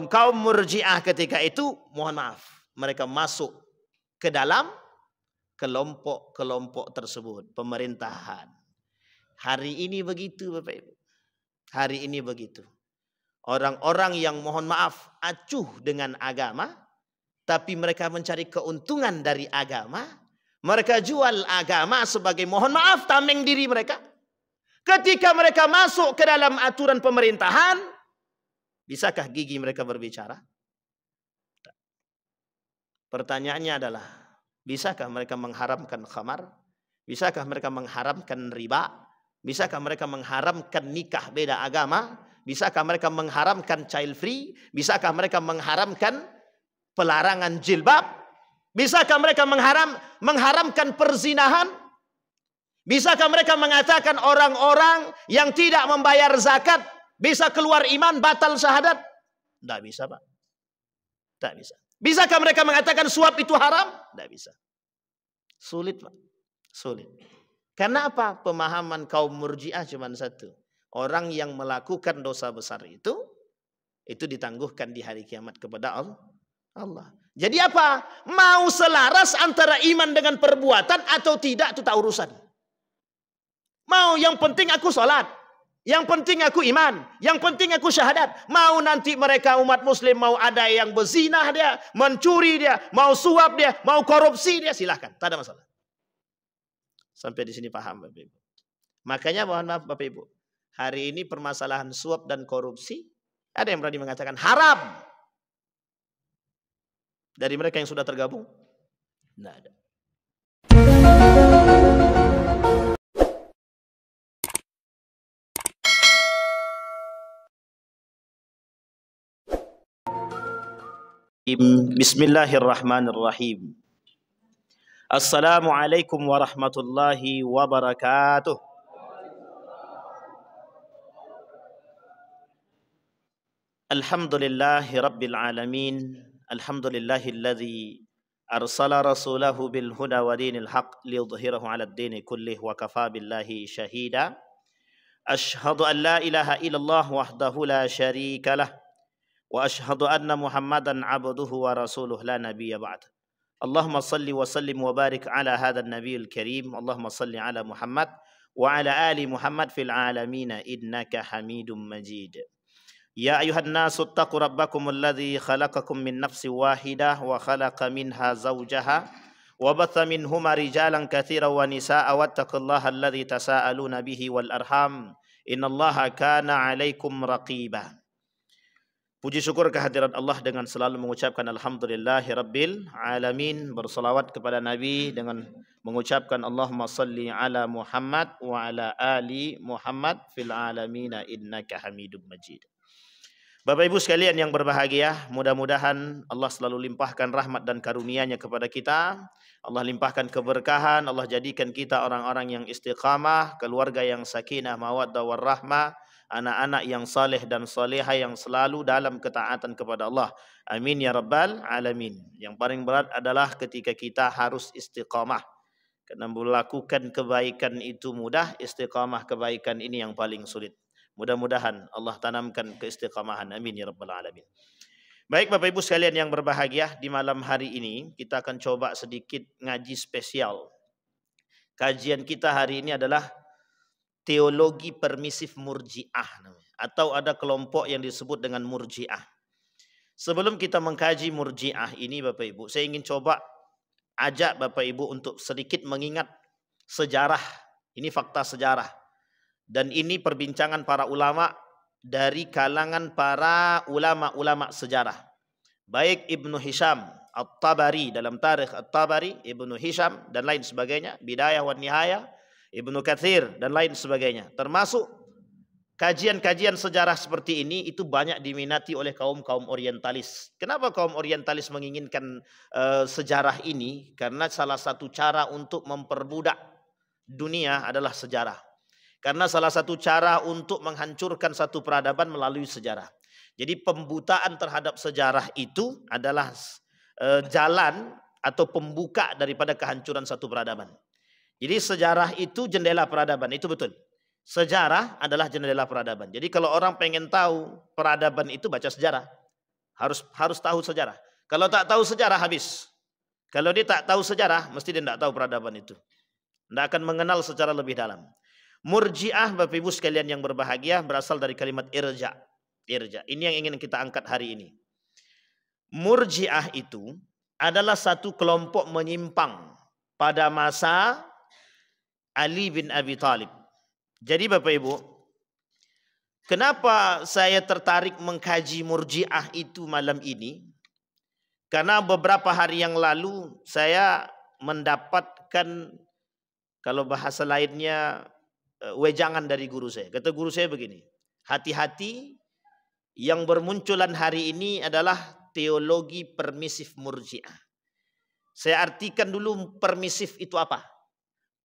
Kaum Murji'ah ketika itu, mohon maaf, mereka masuk ke dalam kelompok-kelompok tersebut, pemerintahan. Hari ini begitu Bapak Ibu. Hari ini begitu. Orang-orang yang mohon maaf acuh dengan agama, tapi mereka mencari keuntungan dari agama. Mereka jual agama sebagai mohon maaf tameng diri mereka. Ketika mereka masuk ke dalam aturan pemerintahan, bisakah gigi mereka berbicara? Pertanyaannya adalah, bisakah mereka mengharamkan khamar? Bisakah mereka mengharamkan riba? Bisakah mereka mengharamkan nikah beda agama? Bisakah mereka mengharamkan child free? Bisakah mereka mengharamkan pelarangan jilbab? Bisakah mereka mengharamkan perzinahan? Bisakah mereka mengatakan orang-orang yang tidak membayar zakat bisa keluar iman, batal syahadat? Tidak bisa Pak. Tidak bisa. Bisakah mereka mengatakan suap itu haram? Tidak bisa. Sulit Pak. Sulit. Karena apa? Pemahaman kaum Murji'ah cuma satu. Orang yang melakukan dosa besar itu ditangguhkan di hari kiamat kepada Allah. Jadi apa? Mau selaras antara iman dengan perbuatan atau tidak, itu tak urusan. Mau yang penting aku sholat, yang penting aku iman, yang penting aku syahadat. Mau nanti mereka umat muslim mau ada yang berzinah dia, mencuri dia, mau suap dia, mau korupsi dia, silahkan, tak ada masalah. Sampai di sini paham Bapak Ibu. Makanya mohon maaf Bapak Ibu, hari ini permasalahan suap dan korupsi, ada yang berani mengatakan haram dari mereka yang sudah tergabung? Tidak ada. Bismillahirrahmanirrahim. Assalamualaikum warahmatullahi wabarakatuh. Alhamdulillahi rabbil alamin. Alhamdulillahilladzi arsala rasulahu bil huda wa dinil haq liyudhhirahu 'alad dini kullih wa kafa billahi syahida. Asyhadu an la ilaha illallah wahdahu la syarika lah wa asyhadu anna Muhammadan 'abduhu wa rasuluh la nabiyya ba'd. Allahumma salli wa sallim wa barik ala hadzal nabiyil karim. Allahumma salli ala Muhammad wa ala ali Muhammad fil alamin innaka Hamidum Majid. Ya ayuhan nasu taqu rabbakum alladhi khalaqakum min nafsin wahidah wa khalaqa minha zawjaha wa batha minhuma rijalan katsiran wa nisaa'a wattaqullaha alladhi tasaaluna bihi wal arham innallaha kana 'alaikum raqiba. Puji syukur kehadirat Allah dengan selalu mengucapkan alhamdulillahi rabbil alamin, bersalawat kepada Nabi dengan mengucapkan Allahumma salli ala Muhammad wa ala ali Muhammad fil alamin innaka Hamidum Majid. Bapak Ibu sekalian yang berbahagia, mudah-mudahan Allah selalu limpahkan rahmat dan karunia-Nya kepada kita. Allah limpahkan keberkahan, Allah jadikan kita orang-orang yang istiqamah, keluarga yang sakinah, mawaddah warahmah, anak-anak yang saleh dan salehah yang selalu dalam ketaatan kepada Allah. Amin ya rabbal alamin. Yang paling berat adalah ketika kita harus istiqamah. Karena melakukan kebaikan itu mudah, istiqamah kebaikan ini yang paling sulit. Mudah-mudahan Allah tanamkan keistiqamahan. Amin ya rabbal alamin. Baik Bapak Ibu sekalian yang berbahagia, di malam hari ini kita akan coba sedikit ngaji spesial. Kajian kita hari ini adalah teologi permisif Murji'ah, atau ada kelompok yang disebut dengan Murji'ah. Sebelum kita mengkaji Murji'ah ini Bapak Ibu, saya ingin coba ajak Bapak Ibu untuk sedikit mengingat sejarah. Ini fakta sejarah. Dan ini perbincangan para ulama dari kalangan para ulama-ulama sejarah. Baik Ibnu Hisham At-Tabari dalam Tarikh At-Tabari, Ibnu Hisham dan lain sebagainya, Bidayah wan Nihayah, Ibnu Katsir dan lain sebagainya. Termasuk kajian-kajian sejarah seperti ini itu banyak diminati oleh kaum-kaum orientalis. Kenapa kaum orientalis menginginkan sejarah ini? Karena salah satu cara untuk memperbudak dunia adalah sejarah. Karena salah satu cara untuk menghancurkan satu peradaban melalui sejarah. Jadi pembutaan terhadap sejarah itu adalah jalan atau pembuka daripada kehancuran satu peradaban. Jadi sejarah itu jendela peradaban, itu betul. Sejarah adalah jendela peradaban. Jadi kalau orang pengen tahu peradaban itu baca sejarah. Harus tahu sejarah. Kalau tak tahu sejarah habis. Kalau dia tak tahu sejarah, mesti dia tidak tahu peradaban itu. Tidak akan mengenal secara lebih dalam. Murji'ah, Bapak Ibu sekalian yang berbahagia, berasal dari kalimat irja. Irja. Ini yang ingin kita angkat hari ini. Murji'ah itu adalah satu kelompok menyimpang pada masa Ali bin Abi Thalib. Jadi Bapak Ibu, kenapa saya tertarik mengkaji Murji'ah itu malam ini? Karena beberapa hari yang lalu saya mendapatkan, kalau bahasa lainnya, wejangan dari guru saya. Kata guru saya begini, hati-hati, yang bermunculan hari ini adalah teologi permisif Murji'ah. Saya artikan dulu permisif itu apa.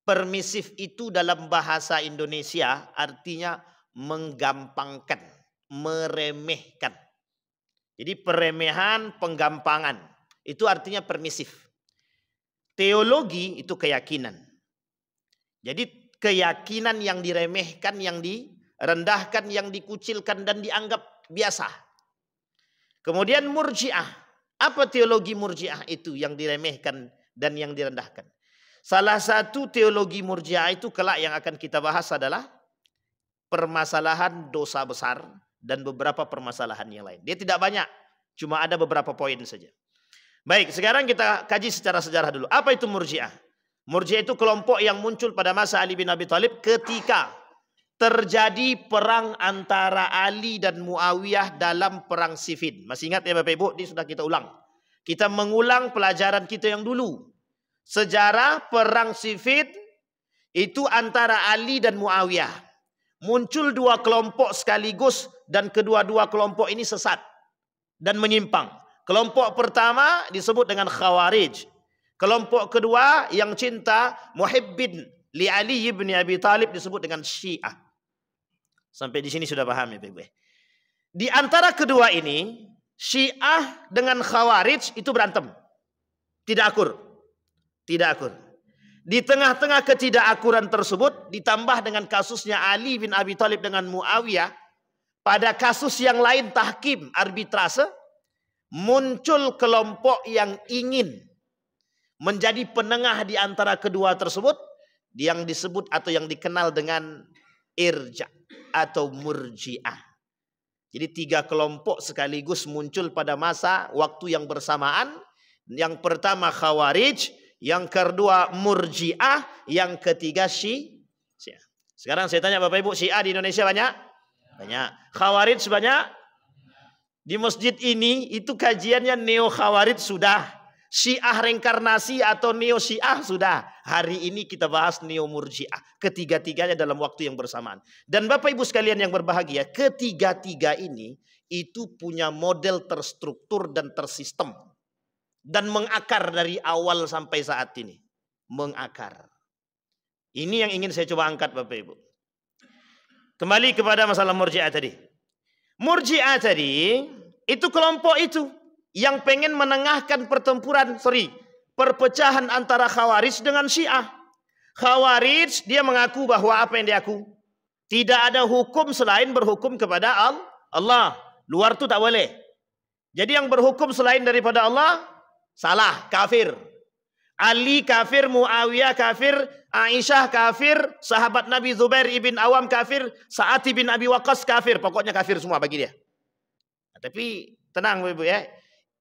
Permisif itu dalam bahasa Indonesia artinya menggampangkan, meremehkan. Jadi peremehan, penggampangan, itu artinya permisif. Teologi itu keyakinan. Jadi keyakinan yang diremehkan, yang direndahkan, yang dikucilkan dan dianggap biasa. Kemudian Murji'ah. Apa teologi Murji'ah itu yang diremehkan dan yang direndahkan? Salah satu teologi Murji'ah itu kelak yang akan kita bahas adalah permasalahan dosa besar dan beberapa permasalahan yang lain. Dia tidak banyak, cuma ada beberapa poin saja. Baik, sekarang kita kaji secara sejarah dulu. Apa itu Murji'ah? Murji'ah itu kelompok yang muncul pada masa Ali bin Abi Thalib ketika terjadi perang antara Ali dan Muawiyah dalam perang Siffin. Masih ingat ya Bapak Ibu? Ini sudah kita ulang. Kita mengulang pelajaran kita yang dulu. Sejarah perang Siffin itu antara Ali dan Muawiyah. Muncul dua kelompok sekaligus dan kedua-dua kelompok ini sesat dan menyimpang. Kelompok pertama disebut dengan Khawarij. Kelompok kedua yang cinta muhibbin li Ali bin Abi Thalib disebut dengan Syiah. Sampai di sini sudah paham ya Bapak? Di antara kedua ini, Syiah dengan Khawarij itu berantem. Tidak akur. Tidak akur. Di tengah-tengah ketidakakuran tersebut, ditambah dengan kasusnya Ali bin Abi Thalib dengan Muawiyah, pada kasus yang lain tahkim, arbitrase, muncul kelompok yang ingin menjadi penengah di antara kedua tersebut, yang disebut atau yang dikenal dengan irja atau Murji'ah. Jadi tiga kelompok sekaligus muncul pada masa waktu yang bersamaan. Yang pertama Khawarij, yang kedua Murji'ah, yang ketiga Syiah. Sekarang saya tanya Bapak Ibu, Syiah di Indonesia banyak? Banyak. Khawarij banyak? Di masjid ini itu kajiannya neo Khawarij sudah. Syiah reinkarnasi atau neo Syiah sudah. Hari ini kita bahas neo Murji'ah. Ketiga-tiganya dalam waktu yang bersamaan. Dan Bapak Ibu sekalian yang berbahagia, ketiga-tiga ini itu punya model terstruktur dan tersistem. Dan mengakar dari awal sampai saat ini. Mengakar. Ini yang ingin saya coba angkat Bapak Ibu. Kembali kepada masalah Murji'ah tadi. Murji'ah tadi, itu kelompok itu yang pengen menengahkan perpecahan antara Khawarij dengan Syiah. Khawarij, dia mengaku bahwa apa yang dia aku? Tidak ada hukum selain berhukum kepada Allah. Luar itu tak boleh. Jadi yang berhukum selain daripada Allah, salah, kafir. Ali kafir, Muawiyah kafir, Aisyah kafir, sahabat Nabi Zubair ibn Awam kafir, Sa'ad bin Abi Waqqas kafir. Pokoknya kafir semua bagi dia. Nah, tapi tenang Ibu ya.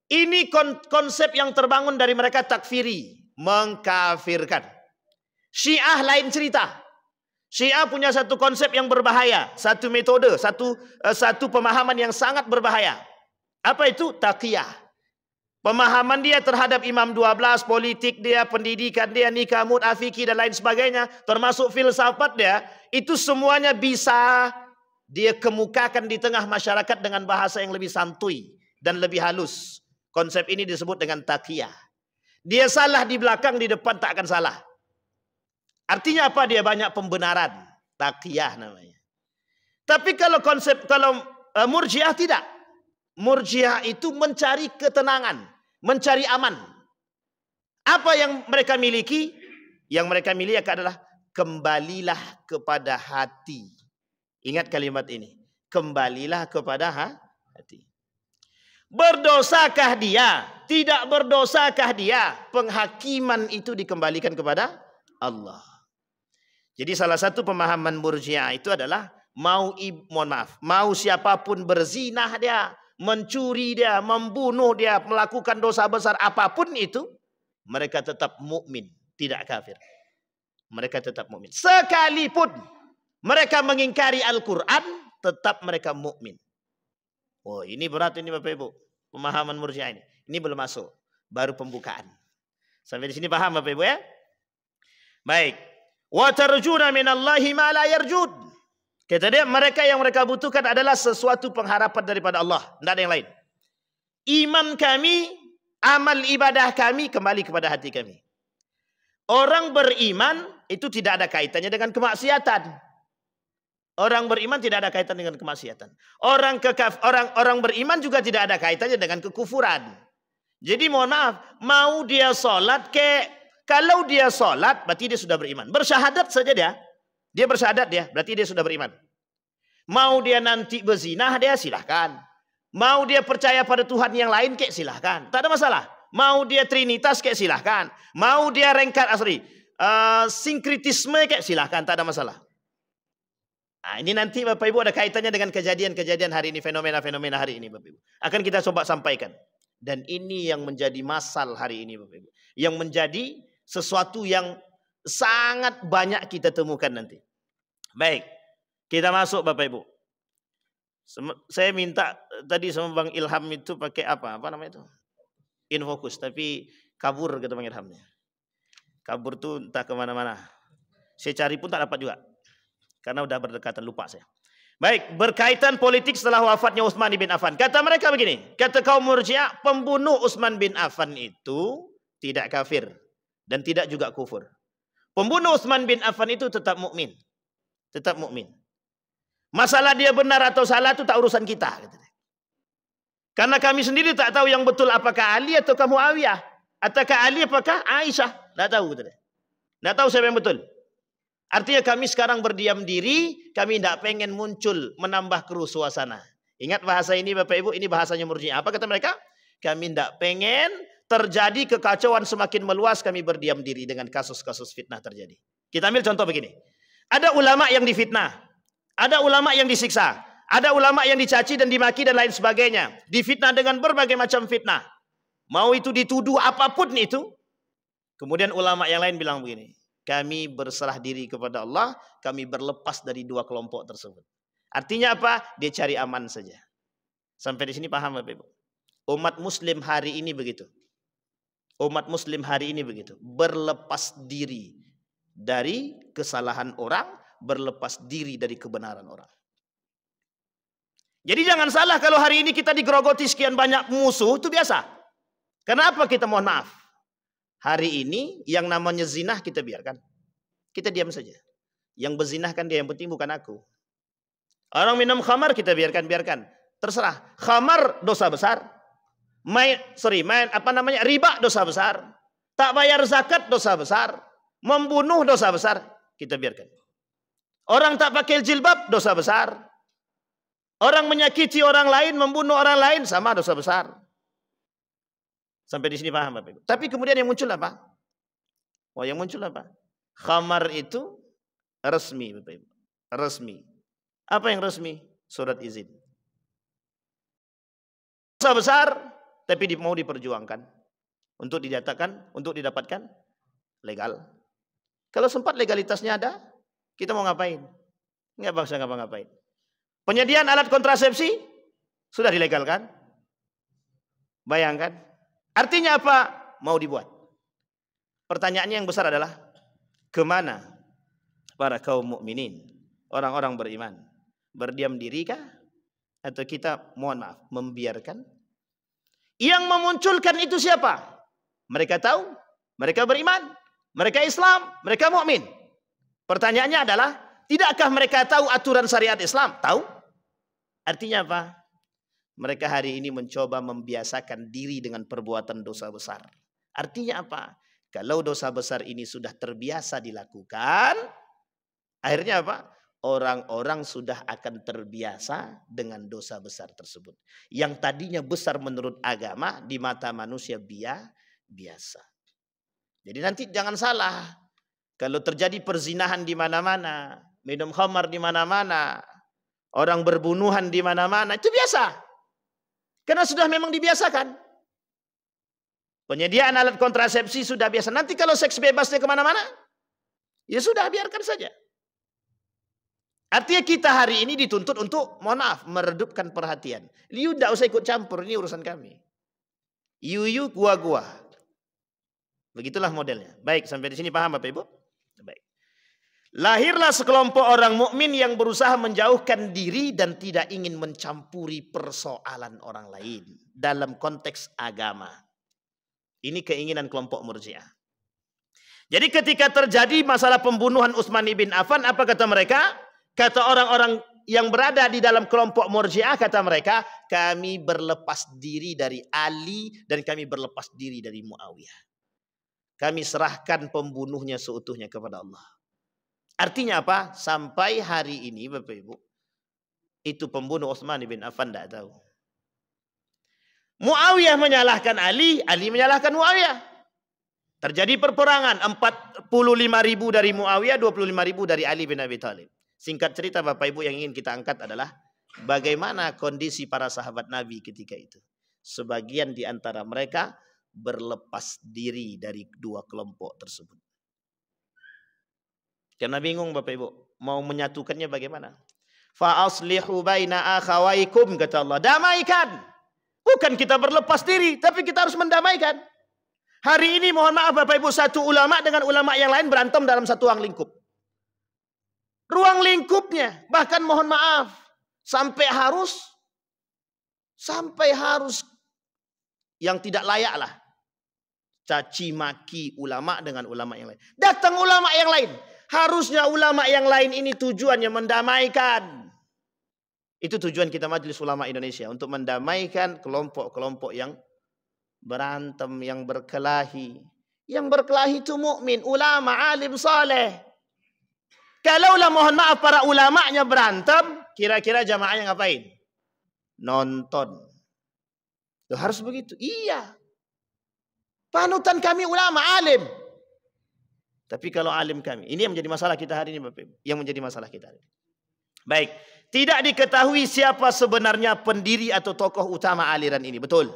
Ini konsep yang terbangun dari mereka takfiri, mengkafirkan. Syiah lain cerita. Syiah punya satu konsep yang berbahaya, satu metode, satu pemahaman yang sangat berbahaya. Apa itu? Taqiyah. Pemahaman dia terhadap Imam 12, politik dia, pendidikan dia, nikah, mut'ah, fikih dan lain sebagainya, termasuk filsafat dia, itu semuanya bisa dia kemukakan di tengah masyarakat dengan bahasa yang lebih santuy dan lebih halus. Konsep ini disebut dengan taqiyah. Dia salah di belakang, di depan tak akan salah. Artinya apa? Dia banyak pembenaran. Taqiyah namanya. Tapi kalau Murji'ah tidak. Murji'ah itu mencari ketenangan, mencari aman. Apa yang mereka miliki? Yang mereka miliki adalah kembalilah kepada hati. Ingat kalimat ini. Kembalilah kepada hati. Berdosakah dia? Tidak berdosakah dia? Penghakiman itu dikembalikan kepada Allah. Jadi salah satu pemahaman Murji'ah itu adalah mau siapapun berzinah dia, mencuri dia, membunuh dia, melakukan dosa besar apapun itu, mereka tetap mukmin, tidak kafir. Mereka tetap mukmin. Sekalipun mereka mengingkari Al-Quran, tetap mereka mukmin. Oh, ini berat ini Bapak Ibu. Pemahaman Murji'ah ini. Ini belum masuk. Baru pembukaan. Sampai di sini paham Bapak Ibu ya? Baik. Wa tarjuna minallahi ma la yarjud. Kata dia, mereka yang mereka butuhkan adalah sesuatu pengharapan daripada Allah. Tidak ada yang lain. Iman kami, amal ibadah kami kembali kepada hati kami. Orang beriman itu tidak ada kaitannya dengan kemaksiatan. Orang beriman tidak ada kaitan dengan kemaksiatan. Orang beriman juga tidak ada kaitannya dengan kekufuran. Jadi mohon maaf, mau dia sholat kalau dia sholat berarti dia sudah beriman. Bersyahadat saja dia bersyahadat berarti dia sudah beriman. Mau dia nanti berzinah dia silahkan. Mau dia percaya pada Tuhan yang lain silahkan. Tak ada masalah. Mau dia trinitas silahkan. Mau dia sinkritisme silahkan, tak ada masalah. Nah, ini nanti Bapak Ibu ada kaitannya dengan kejadian-kejadian hari ini, fenomena-fenomena hari ini Bapak Ibu. Akan kita coba sampaikan. Dan ini yang menjadi masal hari ini Bapak Ibu. Yang menjadi sesuatu yang sangat banyak kita temukan nanti. Baik, kita masuk Bapak Ibu. Saya minta tadi sama Bang Ilham itu pakai apa namanya itu? Infocus, tapi kabur kata Bang Ilhamnya. Kabur tuh entah kemana-mana. Saya cari pun tak dapat juga. Karena udah berdekatan, lupa saya. Baik, berkaitan politik setelah wafatnya Utsman bin Affan. Kata mereka begini, kata kaum Murji'ah, pembunuh Utsman bin Affan itu tidak kafir dan tidak juga kufur. Pembunuh Utsman bin Affan itu tetap mukmin. Tetap mukmin. Masalah dia benar atau salah itu tak urusan kita. Karena kami sendiri tak tahu yang betul apakah Ali atau Muawiyah. Ataukah Ali apakah Aisyah. Tak tahu. Tak tahu siapa yang betul. Artinya kami sekarang berdiam diri, kami tidak pengen muncul menambah keruh suasana. Ingat bahasa ini Bapak Ibu, ini bahasanya Murji'ah. Apa kata mereka? Kami tidak pengen terjadi kekacauan semakin meluas, kami berdiam diri dengan kasus-kasus fitnah terjadi. Kita ambil contoh begini. Ada ulama yang difitnah, ada ulama yang disiksa, ada ulama yang dicaci dan dimaki dan lain sebagainya. Difitnah dengan berbagai macam fitnah. Mau itu dituduh apapun itu. Kemudian ulama yang lain bilang begini. Kami berserah diri kepada Allah, kami berlepas dari dua kelompok tersebut. Artinya apa? Dia cari aman saja. Sampai di sini paham Bapak Ibu? Umat muslim hari ini begitu. Umat muslim hari ini begitu. Berlepas diri dari kesalahan orang, berlepas diri dari kebenaran orang. Jadi jangan salah kalau hari ini kita digerogoti sekian banyak musuh, itu biasa. Kenapa kita mohon maaf? Hari ini yang namanya zinah kita biarkan. Kita diam saja. Yang berzinah kan dia, yang penting bukan aku. Orang minum khamar kita biarkan. Terserah. Khamar dosa besar. Riba dosa besar. Tak bayar zakat dosa besar. Membunuh dosa besar. Kita biarkan. Orang tak pakai jilbab dosa besar. Orang menyakiti orang lain, membunuh orang lain sama dosa besar. Sampai di sini paham Bapak Ibu. Tapi kemudian yang muncul apa? Yang muncul apa? Khamar itu resmi Bapak Ibu. Resmi. Apa yang resmi? Surat izin. Dosa besar tapi mau diperjuangkan untuk didapatkan legal. Kalau sempat legalitasnya ada, kita mau ngapain? Enggak bangsa ngapa-ngapain. Penyediaan alat kontrasepsi sudah dilegalkan. Bayangkan. Artinya apa? Mau dibuat. Pertanyaannya yang besar adalah kemana para kaum mukminin, orang-orang beriman? Berdiam diri kah? Atau kita mohon maaf membiarkan? Yang memunculkan itu siapa? Mereka tahu, mereka beriman, mereka Islam, mereka mukmin. Pertanyaannya adalah, tidakkah mereka tahu aturan syariat Islam? Tahu? Artinya apa? Mereka hari ini mencoba membiasakan diri dengan perbuatan dosa besar. Artinya apa? Kalau dosa besar ini sudah terbiasa dilakukan, akhirnya apa? orang-orang sudah akan terbiasa dengan dosa besar tersebut. Yang tadinya besar menurut agama, di mata manusia biasa. Jadi nanti jangan salah, kalau terjadi perzinahan di mana-mana, minum khamar di mana-mana, orang berbunuhan di mana-mana, itu biasa. Karena sudah memang dibiasakan. Penyediaan alat kontrasepsi sudah biasa. Nanti kalau seks bebasnya kemana-mana, ya sudah, biarkan saja. Artinya kita hari ini dituntut untuk, mohon maaf, meredupkan perhatian. You tidak usah ikut campur, ini urusan kami. You, gua. Begitulah modelnya. Baik, sampai di sini paham Bapak Ibu? Baik. Lahirlah sekelompok orang mukmin yang berusaha menjauhkan diri dan tidak ingin mencampuri persoalan orang lain dalam konteks agama. Ini keinginan kelompok Murji'ah. Jadi ketika terjadi masalah pembunuhan Utsman bin Affan, apa kata mereka? Kata orang-orang yang berada di dalam kelompok Murji'ah, kata mereka, kami berlepas diri dari Ali dan kami berlepas diri dari Muawiyah. Kami serahkan pembunuhnya seutuhnya kepada Allah. Artinya apa? Sampai hari ini Bapak Ibu, itu pembunuh Utsman bin Affan tidak tahu. Muawiyah menyalahkan Ali, Ali menyalahkan Muawiyah. Terjadi perperangan, 45.000 dari Muawiyah, 25.000 dari Ali bin Abi Thalib. Singkat cerita Bapak Ibu, yang ingin kita angkat adalah bagaimana kondisi para sahabat Nabi ketika itu. Sebagian di antara mereka berlepas diri dari dua kelompok tersebut. Karena bingung Bapak Ibu, mau menyatukannya bagaimana? Fa aslihu baina akhawaikum, kata Allah, damaikan. Bukan kita berlepas diri, tapi kita harus mendamaikan. Hari ini mohon maaf Bapak Ibu, satu ulama dengan ulama yang lain berantem dalam satu ruang lingkup. Ruang lingkupnya, bahkan mohon maaf, sampai harus yang tidak layak lah. Caci maki ulama dengan ulama yang lain. Datang ulama yang lain. Harusnya ulama yang lain ini tujuannya mendamaikan. Itu tujuan kita Majelis Ulama Indonesia, untuk mendamaikan kelompok-kelompok yang berantem, yang berkelahi. Yang berkelahi itu mukmin, ulama, alim, saleh. Kalaulah mohon maaf para ulamanya berantem, kira-kira jamaahnya ngapain? Nonton. Tuh, harus begitu. Iya. Panutan kami ulama, alim. Tapi kalau alim kami, ini yang menjadi masalah kita hari ini Bapak Ibu. Yang menjadi masalah kita hari ini. Baik, tidak diketahui siapa sebenarnya pendiri atau tokoh utama aliran ini. Betul.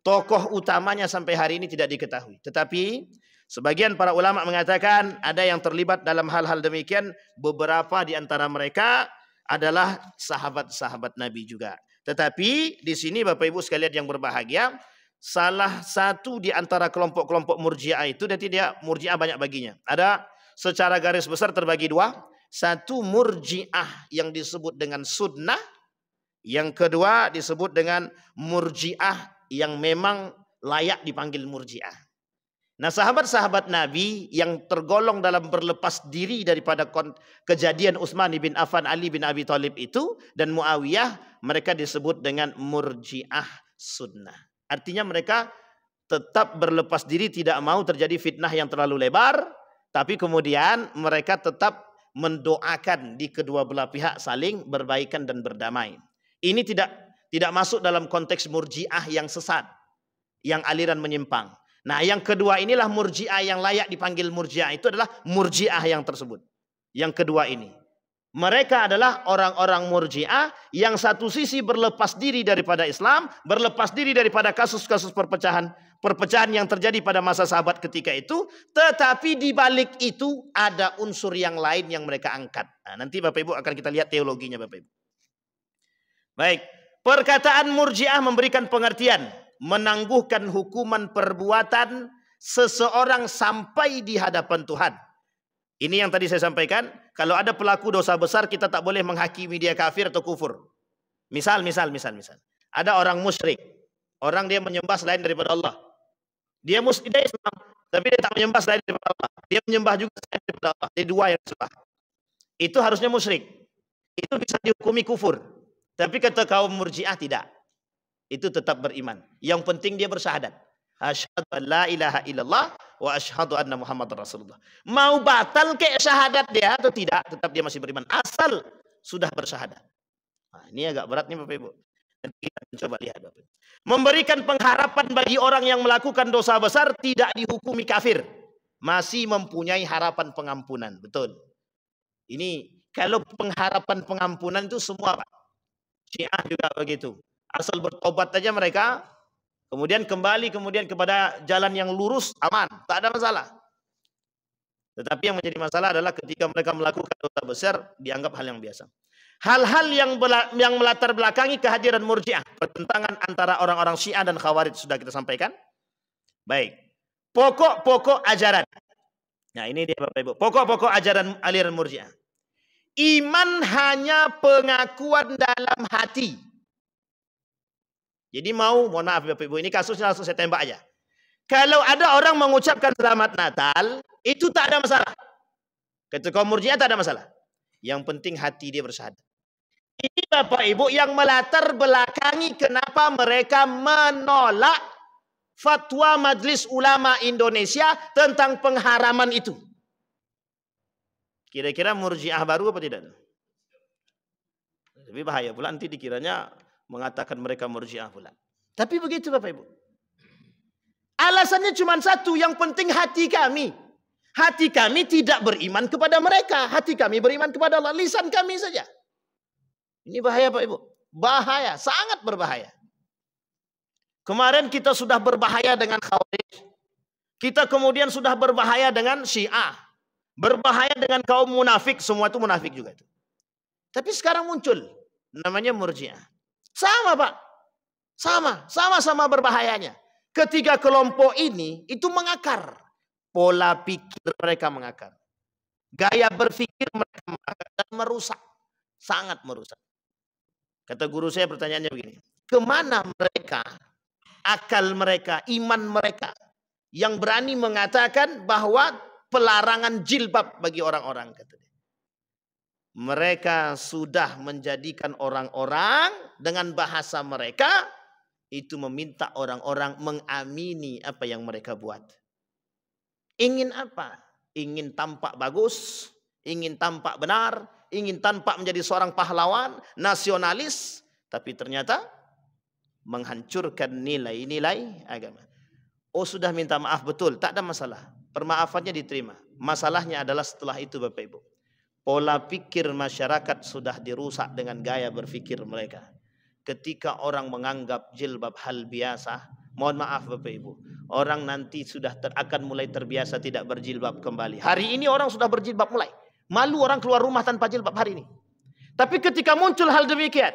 Tokoh utamanya sampai hari ini tidak diketahui. Tetapi sebagian para ulama mengatakan ada yang terlibat dalam hal-hal demikian. Beberapa di antara mereka adalah sahabat-sahabat Nabi juga. Tetapi di sini Bapak Ibu sekalian yang berbahagia, salah satu di antara kelompok-kelompok Murji'ah itu, dan tidak Murji'ah banyak baginya. Ada secara garis besar terbagi dua. Satu Murji'ah yang disebut dengan sunnah. Yang kedua disebut dengan Murji'ah yang memang layak dipanggil Murji'ah. Nah, sahabat-sahabat Nabi yang tergolong dalam berlepas diri daripada kejadian Utsman bin Affan, Ali bin Abi Thalib itu, dan Muawiyah, mereka disebut dengan Murji'ah sunnah. Artinya mereka tetap berlepas diri, tidak mau terjadi fitnah yang terlalu lebar, tapi kemudian mereka tetap mendoakan di kedua belah pihak saling berbaikan dan berdamai. Ini tidak masuk dalam konteks Murji'ah yang sesat, yang aliran menyimpang. Nah, yang kedua inilah Murji'ah yang layak dipanggil Murji'ah, itu adalah Murji'ah yang tersebut. Yang kedua ini, mereka adalah orang-orang Murji'ah yang satu sisi berlepas diri daripada Islam, berlepas diri daripada kasus-kasus perpecahan yang terjadi pada masa sahabat ketika itu, tetapi di balik itu ada unsur yang lain yang mereka angkat. Nah, nanti Bapak Ibu akan kita lihat teologinya Bapak Ibu. Baik, perkataan Murji'ah memberikan pengertian menangguhkan hukuman perbuatan seseorang sampai di hadapan Tuhan. Ini yang tadi saya sampaikan, kalau ada pelaku dosa besar kita tak boleh menghakimi dia kafir atau kufur. Misal. Ada orang musyrik, orang dia menyembah selain daripada Allah. Dia Islam, tapi dia tak menyembah selain daripada Allah. Dia menyembah juga selain daripada Allah. Dia dua yang disembah. Itu harusnya musyrik. Itu bisa dihukumi kufur. Tapi kata kaum Murji'ah tidak. Itu tetap beriman. Yang penting dia bersyahadat. Asyhadu an la ilaha illallah wa asyhadu anna Muhammad Rasulullah. Mau batal ke syahadat dia atau tidak, tetap dia masih beriman asal sudah bersyahadat. Nah, ini agak berat nih Bapak Ibu. Nanti kita coba lihat Bapak Ibu. Memberikan pengharapan bagi orang yang melakukan dosa besar tidak dihukumi kafir, masih mempunyai harapan pengampunan. Betul. Ini kalau pengharapan pengampunan itu semua Pak. Syiah juga begitu. Asal bertobat aja mereka, kemudian kembali kepada jalan yang lurus, aman, tak ada masalah. Tetapi yang menjadi masalah adalah ketika mereka melakukan dosa besar, dianggap hal yang biasa. Hal-hal yang melatar belakangi kehadiran Murji'ah, pertentangan antara orang-orang Syiah dan Khawarij sudah kita sampaikan. Baik. Pokok-pokok ajaran. Nah, ini dia Bapak Ibu. Pokok-pokok ajaran aliran Murji'ah. Iman hanya pengakuan dalam hati. Jadi mohon maaf Bapak Ibu, ini kasusnya langsung saya tembak aja. Kalau ada orang mengucapkan selamat Natal, itu tak ada masalah. Kata kaum Murji'ah tak ada masalah. Yang penting hati dia bersyahadat. Ini Bapak Ibu yang melatar belakangi kenapa mereka menolak fatwa Majelis Ulama Indonesia tentang pengharaman itu. Kira-kira Murji'ah baru apa tidak? Tapi bahaya pula nanti dikiranya mengatakan mereka Murji'ah pula. Tapi begitu Bapak Ibu. Alasannya cuma satu, yang penting hati kami. Hati kami tidak beriman kepada mereka. Hati kami beriman kepada Allah. Lisan kami saja. Ini bahaya Pak Ibu. Bahaya, sangat berbahaya. Kemarin kita sudah berbahaya dengan Khawarij. Kita kemudian sudah berbahaya dengan Syiah. Berbahaya dengan kaum munafik. Semua itu munafik juga itu. Tapi sekarang muncul. Namanya Murji'ah. Sama Pak. Sama-sama berbahayanya. Ketiga kelompok ini itu mengakar. Pola pikir mereka mengakar. Gaya berpikir mereka mengakar dan merusak. Sangat merusak. Kata guru saya pertanyaannya begini. Kemana mereka, akal mereka, iman mereka yang berani mengatakan bahwa pelarangan jilbab bagi orang-orang, kata dia. Mereka sudah menjadikan orang-orang dengan bahasa mereka itu meminta orang-orang mengamini apa yang mereka buat. Ingin apa? Ingin tampak bagus, ingin tampak benar, ingin tampak menjadi seorang pahlawan, nasionalis, tapi ternyata menghancurkan nilai-nilai agama. Oh sudah minta maaf betul, tak ada masalah. Permaafannya diterima. Masalahnya adalah setelah itu Bapak Ibu. Pola pikir masyarakat sudah dirusak dengan gaya berpikir mereka. Ketika orang menganggap jilbab hal biasa, mohon maaf Bapak Ibu, orang nanti sudah akan mulai terbiasa tidak berjilbab kembali. Hari ini orang sudah berjilbab mulai. Malu orang keluar rumah tanpa jilbab hari ini. Tapi ketika muncul hal demikian,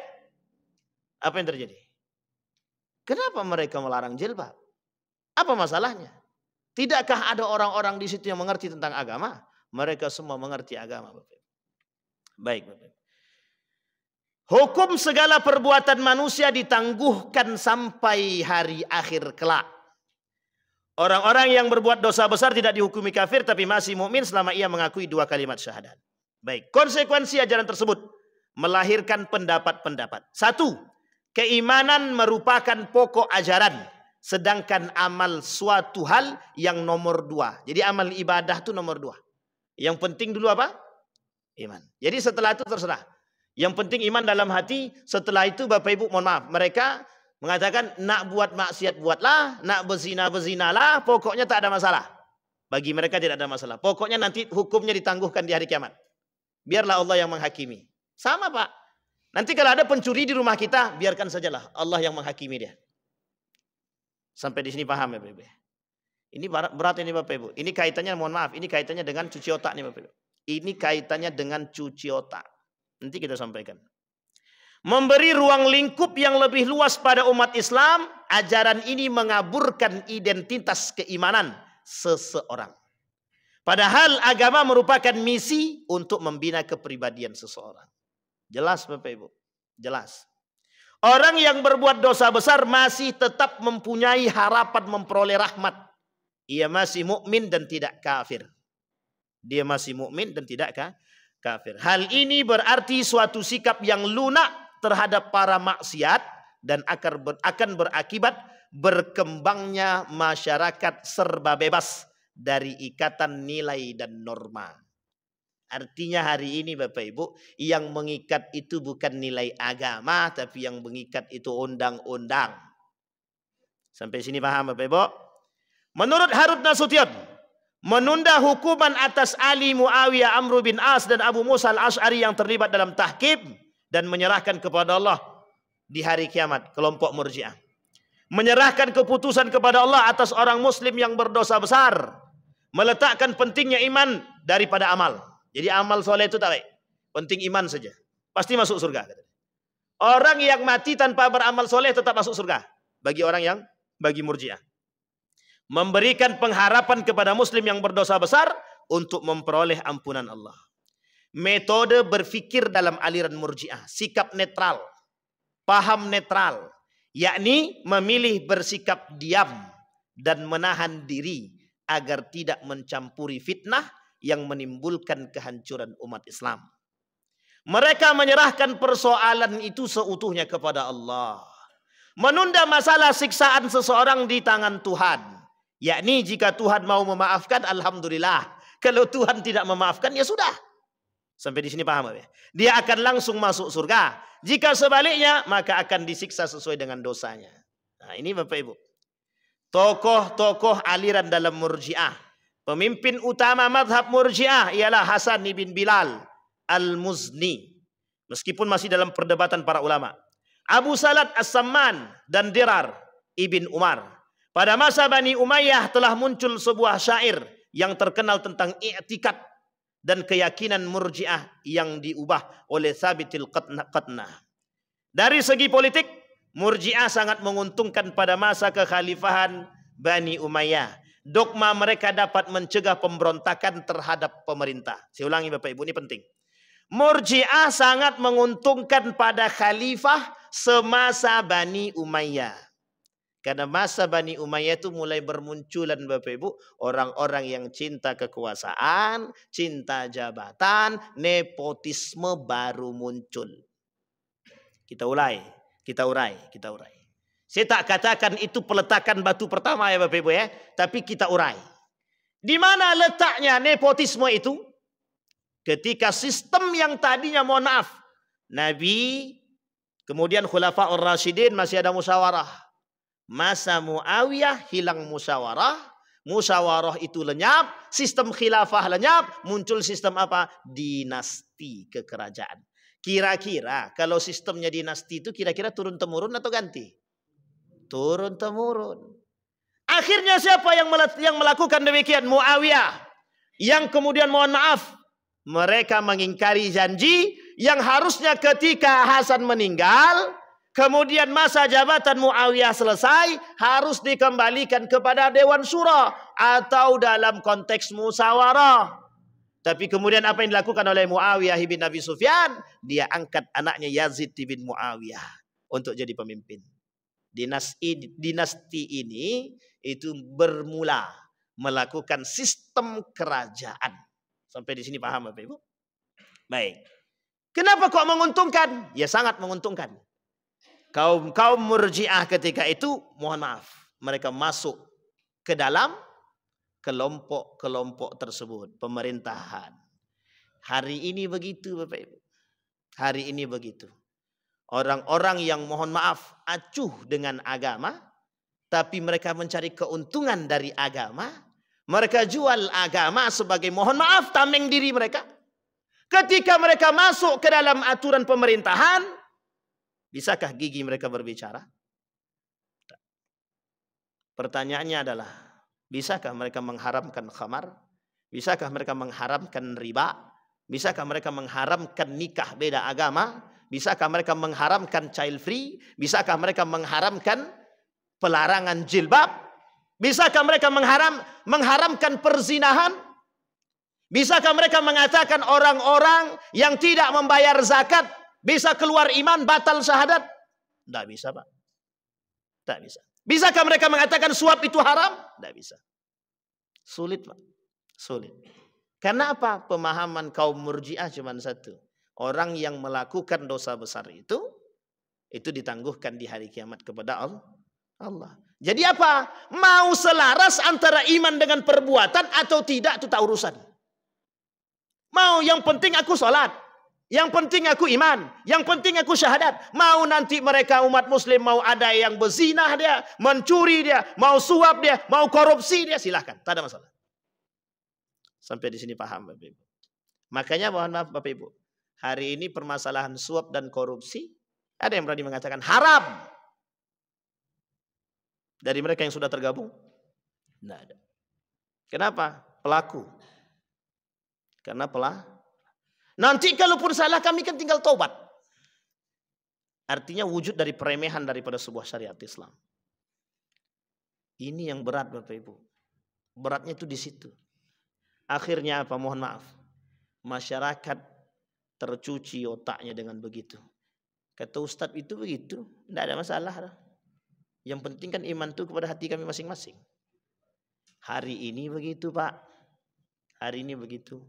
apa yang terjadi? Kenapa mereka melarang jilbab? Apa masalahnya? Tidakkah ada orang-orang di situ yang mengerti tentang agama? Mereka semua mengerti agama. Baik, Bapak. Hukum segala perbuatan manusia ditangguhkan sampai hari akhir kelak. Orang-orang yang berbuat dosa besar tidak dihukumi kafir tapi masih mukmin selama ia mengakui dua kalimat syahadat. Baik, konsekuensi ajaran tersebut melahirkan pendapat-pendapat. Satu, keimanan merupakan pokok ajaran, sedangkan amal suatu hal yang nomor dua. Jadi amal ibadah itu nomor dua. Yang penting dulu apa? Iman. Jadi setelah itu terserah. Yang penting iman dalam hati. Setelah itu Bapak Ibu mohon maaf, mereka mengatakan nak buat maksiat buatlah, nak berzina berzinalah, pokoknya tak ada masalah. Bagi mereka tidak ada masalah. Pokoknya nanti hukumnya ditangguhkan di hari kiamat. Biarlah Allah yang menghakimi. Sama Pak. Nanti kalau ada pencuri di rumah kita, biarkan sajalah Allah yang menghakimi dia. Sampai di sini paham ya Bapak Ibu? Ini berat ini Bapak Ibu. Ini kaitannya mohon maaf, ini kaitannya dengan cuci otak nih Bapak Ibu. Ini kaitannya dengan cuci otak. Nanti kita sampaikan. Memberi ruang lingkup yang lebih luas pada umat Islam, ajaran ini mengaburkan identitas keimanan seseorang. Padahal agama merupakan misi untuk membina kepribadian seseorang. Jelas Bapak Ibu? Jelas. Orang yang berbuat dosa besar masih tetap mempunyai harapan memperoleh rahmat. Ia masih mukmin dan tidak kafir. Dia masih mukmin dan tidak kafir. Hal ini berarti suatu sikap yang lunak terhadap para maksiat dan akan berakibat berkembangnya masyarakat serba bebas dari ikatan nilai dan norma. Artinya hari ini Bapak Ibu, yang mengikat itu bukan nilai agama, tapi yang mengikat itu undang-undang. Sampai sini paham Bapak Ibu? Menurut Harut Nasution, menunda hukuman atas Ali, Muawiyah, Amr bin As dan Abu Musa al-Ash'ari yang terlibat dalam tahkim dan menyerahkan kepada Allah di hari kiamat, kelompok Murji'ah. Menyerahkan keputusan kepada Allah atas orang muslim yang berdosa besar, meletakkan pentingnya iman daripada amal. Jadi amal soleh itu tak baik, penting iman saja, pasti masuk surga. Orang yang mati tanpa beramal soleh tetap masuk surga bagi Murji'ah. Memberikan pengharapan kepada muslim yang berdosa besar untuk memperoleh ampunan Allah. Metode berfikir dalam aliran Murji'ah, sikap netral, paham netral, yakni memilih bersikap diam dan menahan diri agar tidak mencampuri fitnah yang menimbulkan kehancuran umat Islam. Mereka menyerahkan persoalan itu seutuhnya kepada Allah. Menunda masalah siksaan seseorang di tangan Tuhan. Yakni jika Tuhan mau memaafkan, alhamdulillah. Kalau Tuhan tidak memaafkan, ya sudah. Sampai di sini paham ya? Dia akan langsung masuk surga. Jika sebaliknya, maka akan disiksa sesuai dengan dosanya. Nah, ini Bapak Ibu. Tokoh-tokoh aliran dalam Murji'ah. Pemimpin utama madhab Murji'ah ialah Hasan bin Bilal al-Muzni. Meskipun masih dalam perdebatan para ulama. Abu Salat As-Samman dan Dirar ibn Umar. Pada masa Bani Umayyah telah muncul sebuah syair yang terkenal tentang i'tikad dan keyakinan Murji'ah yang diubah oleh Tsabitil Qatnah. Dari segi politik, Murji'ah sangat menguntungkan pada masa kekhalifahan Bani Umayyah. Dogma mereka dapat mencegah pemberontakan terhadap pemerintah. Saya ulangi Bapak Ibu, ini penting. Murji'ah sangat menguntungkan pada khalifah semasa Bani Umayyah. Karena masa Bani Umayyah itu mulai bermunculan Bapak Ibu, orang-orang yang cinta kekuasaan, cinta jabatan, nepotisme baru muncul. Kita urai. Saya tak katakan itu peletakan batu pertama ya Bapak Ibu ya, tapi kita urai. Di mana letaknya nepotisme itu? Ketika sistem yang tadinya mohon maaf, Nabi, kemudian Khulafaur Rasyidin masih ada musyawarah. Masa Muawiyah hilang musyawarah, musyawarah itu lenyap, sistem khilafah lenyap, muncul sistem apa? Dinasti kekerajaan. Kira-kira kalau sistemnya dinasti itu kira-kira turun-temurun atau ganti? Turun-temurun. Akhirnya siapa yang melakukan demikian? Muawiyah. Yang kemudian mohon maaf, mereka mengingkari janji yang harusnya ketika Hasan meninggal, kemudian masa jabatan Muawiyah selesai, harus dikembalikan kepada Dewan Syura atau dalam konteks musyawarah. Tapi kemudian apa yang dilakukan oleh Muawiyah bin Abi Sufyan? Dia angkat anaknya Yazid bin Muawiyah untuk jadi pemimpin. Dinasti ini itu bermula melakukan sistem kerajaan. Sampai di sini paham Bapak Ibu? Baik. Kenapa kok menguntungkan? Ya sangat menguntungkan. Kaum Murji'ah ketika itu, mohon maaf, mereka masuk ke dalam kelompok-kelompok tersebut, pemerintahan. Hari ini begitu Bapak Ibu. Hari ini begitu. Orang-orang yang mohon maaf acuh dengan agama, tapi mereka mencari keuntungan dari agama. Mereka jual agama sebagai mohon maaf tameng diri mereka. Ketika mereka masuk ke dalam aturan pemerintahan, bisakah gigi mereka berbicara? Pertanyaannya adalah, bisakah mereka mengharamkan khamar? Bisakah mereka mengharamkan riba? Bisakah mereka mengharamkan nikah beda agama? Bisakah mereka mengharamkan child free? Bisakah mereka mengharamkan pelarangan jilbab? Bisakah mereka mengharamkan perzinahan? Bisakah mereka mengatakan orang-orang yang tidak membayar zakat bisa keluar iman, batal syahadat? Tidak bisa Pak. Tidak bisa. Bisakah mereka mengatakan suap itu haram? Tidak bisa. Sulit Pak. Sulit. Karena apa? Pemahaman kaum Murji'ah cuma satu. Orang yang melakukan dosa besar itu ditangguhkan di hari kiamat kepada Allah. Jadi apa? Mau selaras antara iman dengan perbuatan atau tidak, itu tak urusan. Mau yang penting aku sholat, yang penting aku iman, yang penting aku syahadat. Mau nanti mereka umat muslim mau ada yang berzinah dia, mencuri dia, mau suap dia, mau korupsi dia, silahkan, tak ada masalah. Sampai di sini paham Bapak Ibu. Makanya mohon maaf Bapak Ibu, hari ini permasalahan suap dan korupsi, ada yang berani mengatakan haram. Dari mereka yang sudah tergabung? Tidak ada. Kenapa? Pelaku. Karena nanti kalaupun salah kami kan tinggal taubat. Artinya wujud dari peremehan daripada sebuah syariat Islam. Ini yang berat Bapak Ibu. Beratnya itu di situ. Akhirnya apa? Mohon maaf. Masyarakat tercuci otaknya dengan begitu. Kata Ustadz itu begitu. Tidak ada masalah. Yang penting kan iman itu kepada hati kami masing-masing. Hari ini begitu Pak. Hari ini begitu.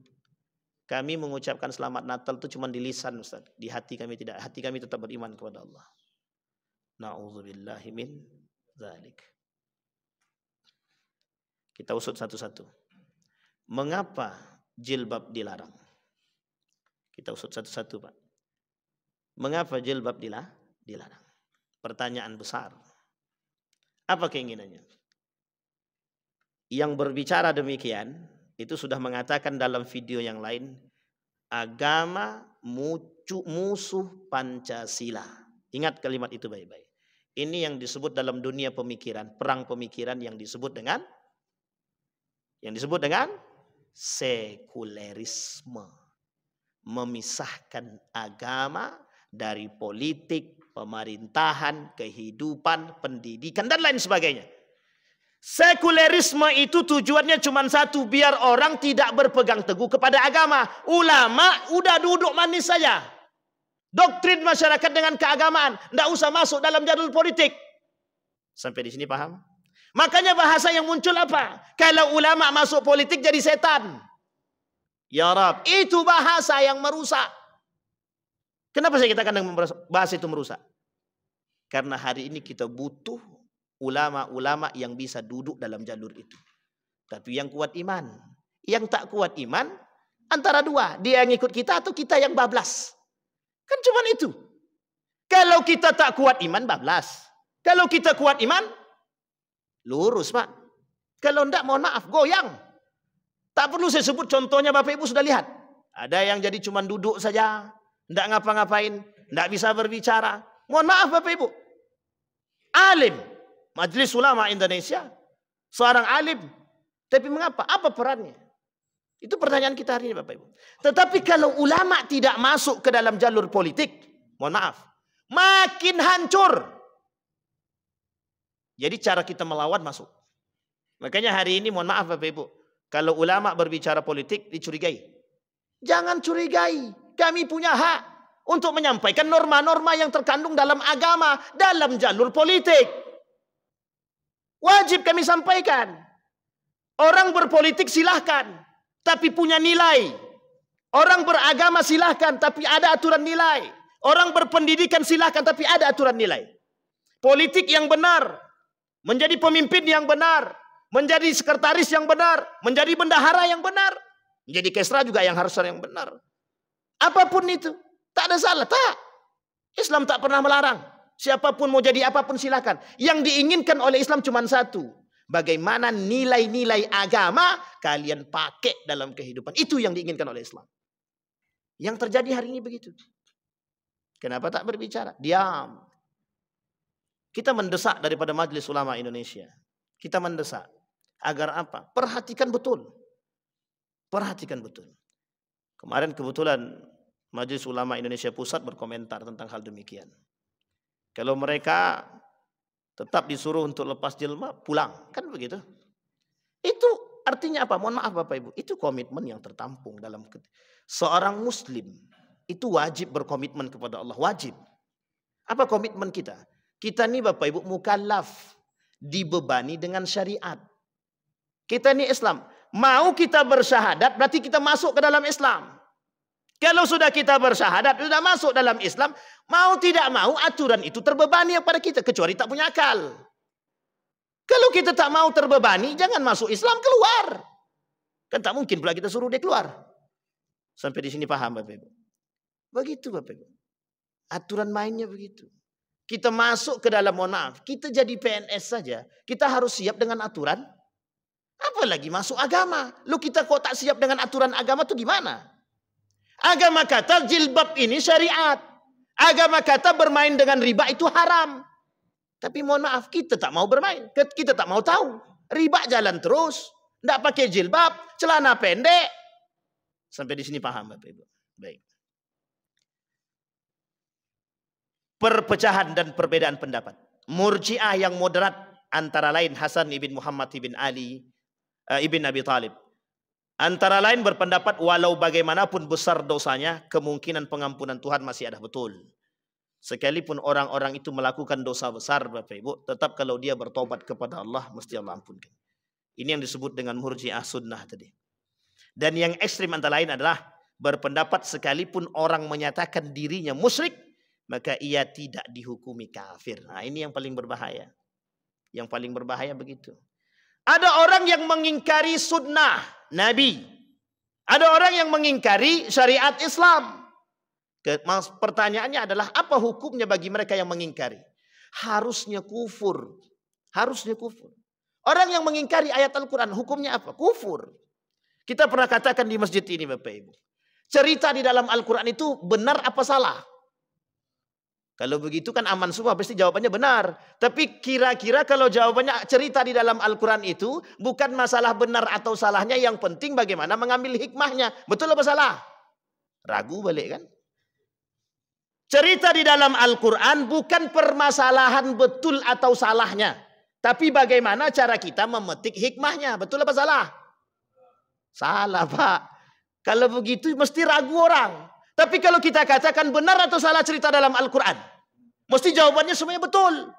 Kami mengucapkan selamat Natal itu cuma di lisan Ustaz. Di hati kami tidak. Hati kami tetap beriman kepada Allah. Na'udzubillahi min dzalik. Kita usut satu-satu. Mengapa jilbab dilarang? Kita usut satu-satu Pak. Mengapa jilbab dilarang? Pertanyaan besar. Apa keinginannya? Yang berbicara demikian itu sudah mengatakan dalam video yang lain, agama musuh Pancasila. Ingat kalimat itu baik-baik. Ini yang disebut dalam dunia pemikiran, perang pemikiran yang disebut dengan sekulerisme. Memisahkan agama dari politik, pemerintahan, kehidupan, pendidikan, dan lain sebagainya. Sekulerisme itu tujuannya cuma satu, biar orang tidak berpegang teguh kepada agama. Ulama udah duduk manis saja. Doktrin masyarakat dengan keagamaan, tidak usah masuk dalam jadul politik. Sampai di sini paham? Makanya bahasa yang muncul apa? Kalau ulama masuk politik jadi setan. Ya Rab, itu bahasa yang merusak. Kenapa saya katakan bahasa itu merusak? Karena hari ini kita butuh ulama-ulama yang bisa duduk dalam jalur itu. Tapi yang kuat iman. Yang tak kuat iman, antara dua. Dia yang ikut kita atau kita yang bablas. Kan cuma itu. Kalau kita tak kuat iman, bablas. Kalau kita kuat iman, lurus Pak. Kalau tidak, mohon maaf, goyang. Tak perlu saya sebut contohnya, Bapak Ibu sudah lihat. Ada yang jadi cuma duduk saja. Tidak ngapa-ngapain, tidak bisa berbicara. Mohon maaf Bapak Ibu. Alim, Majelis Ulama Indonesia, seorang alim. Tapi mengapa? Apa perannya? Itu pertanyaan kita hari ini Bapak Ibu. Tetapi kalau ulama tidak masuk ke dalam jalur politik, mohon maaf, makin hancur. Jadi cara kita melawan masuk. Makanya hari ini mohon maaf Bapak Ibu, kalau ulama berbicara politik dicurigai. Jangan curigai. Kami punya hak untuk menyampaikan norma-norma yang terkandung dalam agama, dalam jalur politik. Wajib kami sampaikan. Orang berpolitik silahkan, tapi punya nilai. Orang beragama silahkan, tapi ada aturan nilai. Orang berpendidikan silahkan, tapi ada aturan nilai. Politik yang benar, menjadi pemimpin yang benar, menjadi sekretaris yang benar, menjadi bendahara yang benar, menjadi kesra juga yang harus yang benar. Apapun itu, tak ada salah, tak. Islam tak pernah melarang. Siapapun mau jadi apapun silakan. Yang diinginkan oleh Islam cuma satu. Bagaimana nilai-nilai agama kalian pakai dalam kehidupan. Itu yang diinginkan oleh Islam. Yang terjadi hari ini begitu. Kenapa tak berbicara? Diam. Kita mendesak daripada Majelis Ulama Indonesia. Kita mendesak. Agar apa? Perhatikan betul. Perhatikan betul. Kemarin kebetulan Majelis Ulama Indonesia Pusat berkomentar tentang hal demikian. Kalau mereka tetap disuruh untuk lepas jilbab, pulang. Kan begitu. Itu artinya apa? Mohon maaf Bapak Ibu. Itu komitmen yang tertampung dalam seorang muslim. Itu wajib berkomitmen kepada Allah. Wajib. Apa komitmen kita? Kita ini Bapak Ibu mukallaf. Dibebani dengan syariat. Kita ini Islam. Mau kita bersyahadat berarti kita masuk ke dalam Islam. Kalau sudah kita bersyahadat, sudah masuk dalam Islam, mau tidak mau aturan itu terbebani kepada kita. Kecuali tak punya akal. kita tak mau terbebani, jangan masuk Islam, keluar. Kan tak mungkin pula kita suruh dia keluar. Sampai di sini paham Bapak Ibu? Begitu Bapak Ibu. Aturan mainnya begitu. Kita masuk ke dalam, mohon maaf, kita jadi PNS saja, kita harus siap dengan aturan. Apalagi masuk agama. Lu kita kok tak siap dengan aturan agama tuh gimana? Agama kata jilbab ini syariat. Agama kata bermain dengan riba itu haram. Tapi mohon maaf, kita tak mau bermain. Kita tak mau tahu. Riba jalan terus. Tidak pakai jilbab, celana pendek. Sampai di sini paham Bapak Ibu? Baik. Perpecahan dan perbedaan pendapat. Murji'ah yang moderat antara lain Hasan ibn Muhammad ibn Ali ibn Abi Talib. Antara lain berpendapat walau bagaimanapun besar dosanya, kemungkinan pengampunan Tuhan masih ada, betul. Sekalipun orang-orang itu melakukan dosa besar Bapak Ibu, tetap kalau dia bertobat kepada Allah, mesti Allah ampunkan. Ini yang disebut dengan murji'ah sunnah tadi. Dan yang ekstrim antara lain adalah berpendapat sekalipun orang menyatakan dirinya musyrik, maka ia tidak dihukumi kafir. Nah, ini yang paling berbahaya. Yang paling berbahaya begitu. Ada orang yang mengingkari sunnah Nabi. Ada orang yang mengingkari syariat Islam. Pertanyaannya adalah apa hukumnya bagi mereka yang mengingkari? Harusnya kufur. Harusnya kufur. Orang yang mengingkari ayat Al-Quran hukumnya apa? Kufur. Kita pernah katakan di masjid ini Bapak Ibu. Cerita di dalam Al-Quran itu benar apa salah? Kalau begitu kan aman semua, pasti jawabannya benar. Tapi kira-kira kalau jawabannya cerita di dalam Al-Quran itu bukan masalah benar atau salahnya, yang penting bagaimana mengambil hikmahnya. Betul apa salah? Ragu balik kan? Cerita di dalam Al-Quran bukan permasalahan betul atau salahnya, tapi bagaimana cara kita memetik hikmahnya. Betul apa salah? Salah Pak. Kalau begitu mesti ragu orang. Tapi kalau kita katakan benar atau salah cerita dalam Al-Quran, mesti jawabannya semuanya betul.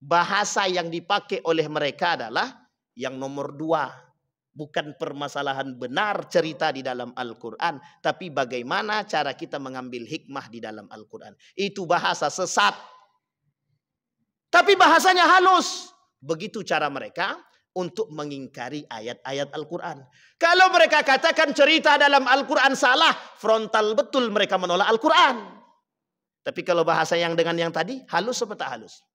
Bahasa yang dipakai oleh mereka adalah yang nomor 2. Bukan permasalahan benar cerita di dalam Al-Quran, tapi bagaimana cara kita mengambil hikmah di dalam Al-Quran. Itu bahasa sesat. Tapi bahasanya halus. Begitu cara mereka untuk mengingkari ayat-ayat Al-Quran. Kalau mereka katakan cerita dalam Al-Quran salah, frontal betul mereka menolak Al-Quran. Tapi kalau bahasa yang dengan yang tadi, halus atau tak halus?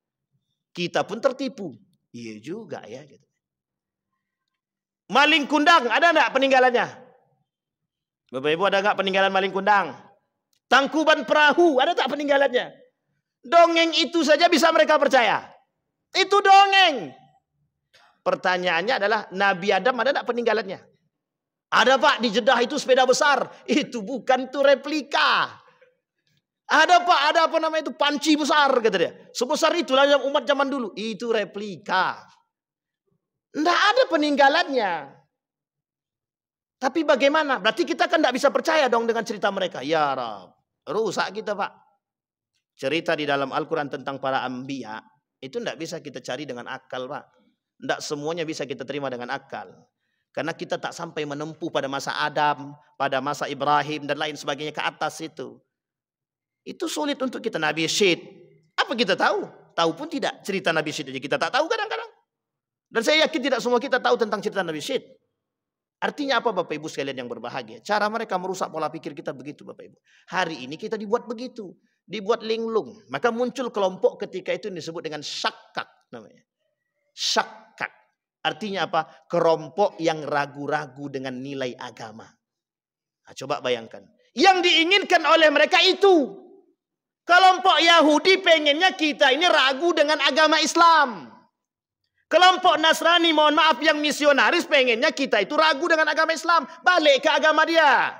Kita pun tertipu. Iya juga ya. Gitu. Maling kundang, ada enggak peninggalannya? Bapak Ibu, ada enggak peninggalan maling kundang? Tangkuban perahu, ada tak peninggalannya? Dongeng itu saja bisa mereka percaya. Itu dongeng. Pertanyaannya adalah Nabi Adam ada enggak peninggalannya? Ada Pak, di Jeddah itu sepeda besar. Itu bukan, itu replika. Ada Pak, ada apa namanya itu, panci besar kata dia. Sebesar itulah umat zaman dulu. Itu replika. Enggak ada peninggalannya. Tapi bagaimana? Berarti kita kan enggak bisa percaya dong dengan cerita mereka. Ya Rab, rusak kita Pak. Cerita di dalam Al-Quran tentang para anbiya itu enggak bisa kita cari dengan akal Pak. Enggak semuanya bisa kita terima dengan akal. Karena kita tak sampai menempuh pada masa Adam, pada masa Ibrahim dan lain sebagainya ke atas itu. Itu sulit untuk kita. Nabi Syed, apa kita tahu? Tahu pun tidak. Cerita Nabi Syed aja kita tak tahu kadang-kadang. Dan saya yakin tidak semua kita tahu tentang cerita Nabi Syed. Artinya apa Bapak Ibu sekalian yang berbahagia? Cara mereka merusak pola pikir kita begitu Bapak Ibu. Hari ini kita dibuat begitu. Dibuat linglung. Maka muncul kelompok ketika itu yang disebut dengan syakak namanya. Syakak. Artinya apa? Kelompok yang ragu-ragu dengan nilai agama. Nah, coba bayangkan. Yang diinginkan oleh mereka itu. Kelompok Yahudi pengennya kita ini ragu dengan agama Islam. Kelompok Nasrani, mohon maaf, yang misionaris pengennya kita itu ragu dengan agama Islam. Balik ke agama dia.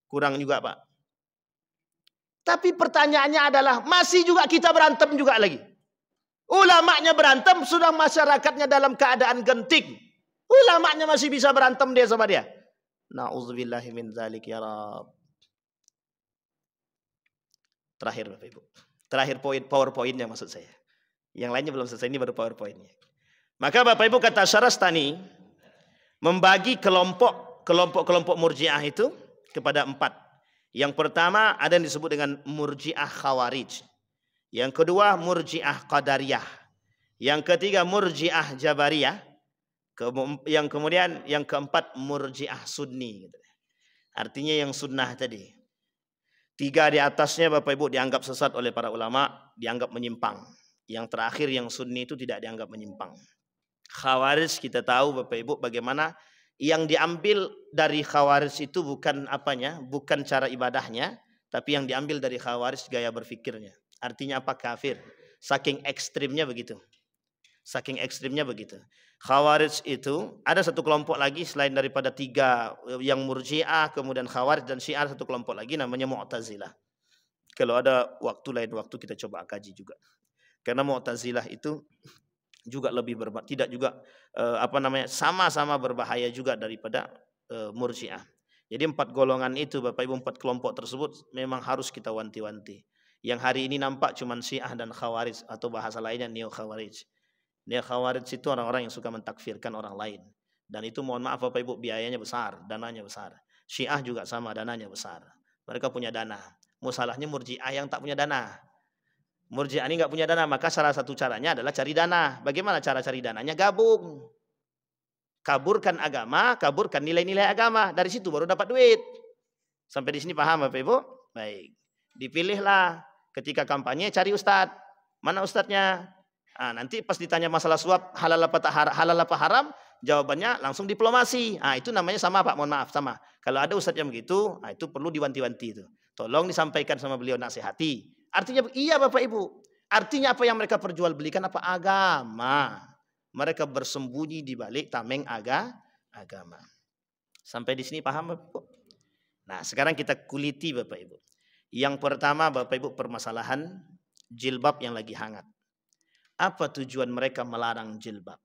Kurang juga Pak. Tapi pertanyaannya adalah masih juga kita berantem juga lagi. Ulamanya berantem, sudah masyarakatnya dalam keadaan genting. Ulamanya masih bisa berantem dia sama dia. Na'udzubillahi min dzalik ya Rab. Terakhir Bapak Ibu. Terakhir poin, PowerPoint-nya maksud saya. Yang lainnya belum selesai, ini baru PowerPoint-nya. Maka Bapak Ibu, kata Syarastani membagi kelompok murji'ah itu kepada 4. Yang pertama ada yang disebut dengan murji'ah khawarij. Yang kedua murji'ah qadariyah. Yang ketiga Murji'ah Jabariyah. Yang kemudian yang keempat Murji'ah Sunni. Artinya yang sunnah tadi. 3 di atasnya Bapak Ibu dianggap sesat oleh para ulama, dianggap menyimpang. Yang terakhir yang sunni itu tidak dianggap menyimpang. Khawarij kita tahu Bapak Ibu bagaimana yang diambil dari Khawarij itu bukan apanya, bukan cara ibadahnya, tapi yang diambil dari Khawarij gaya berfikirnya. Artinya apa? Kafir. Saking ekstrimnya begitu. Saking ekstrimnya begitu. Khawarij itu ada satu kelompok lagi selain daripada 3 yang Murji'ah, kemudian Khawarij dan Syiah, satu kelompok lagi namanya Mu'tazilah. Kalau ada waktu lain waktu kita coba kaji juga. Karena Mu'tazilah itu juga lebih tidak juga sama-sama berbahaya juga daripada Murji'ah. Jadi 4 golongan itu Bapak Ibu, 4 kelompok tersebut memang harus kita wanti-wanti. Yang hari ini nampak cuman Syiah dan Khawarij atau bahasa lainnya Neo Khawarij. Neo Khawarij itu orang-orang yang suka mentakfirkan orang lain. Dan itu mohon maaf Bapak Ibu biayanya besar, dananya besar. Syiah juga sama, dananya besar. Mereka punya dana. Masalahnya Murji'ah yang tak punya dana. Murji'ah ini nggak punya dana, maka salah satu caranya adalah cari dana. Bagaimana cara cari dananya? Gabung. Kaburkan agama, kaburkan nilai-nilai agama. Dari situ baru dapat duit. Sampai di sini paham Bapak Ibu? Baik. Dipilihlah ketika kampanye cari ustadz. Mana ustadznya? Nanti pas ditanya masalah suap halal apa haram, jawabannya langsung diplomasi. Itu namanya sama Pak, mohon maaf sama. Kalau ada ustadz yang begitu, itu perlu diwanti-wanti itu. Tolong disampaikan sama beliau, nasihati. Artinya iya Bapak Ibu. Artinya apa yang mereka perjualbelikan apa? Agama. Mereka bersembunyi di balik tameng agama. Sampai di sini paham Bapak Ibu? Nah, sekarang kita kuliti Bapak Ibu. Yang pertama Bapak Ibu permasalahan jilbab yang lagi hangat. Apa tujuan mereka melarang jilbab?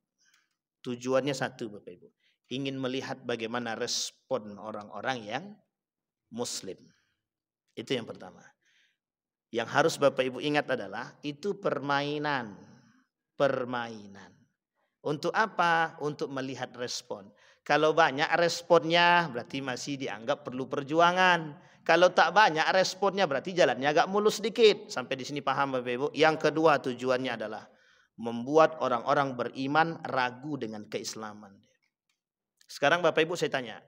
Tujuannya satu Bapak Ibu. Ingin melihat bagaimana respon orang-orang yang muslim. Itu yang pertama. Yang harus Bapak Ibu ingat adalah itu permainan. Permainan. Untuk apa? Untuk melihat respon. Kalau banyak responnya berarti masih dianggap perlu perjuangan. Kalau tak banyak responnya berarti jalannya agak mulus sedikit. Sampai di sini paham Bapak Ibu? Yang kedua tujuannya adalah membuat orang-orang beriman ragu dengan keislaman. Sekarang Bapak Ibu saya tanya,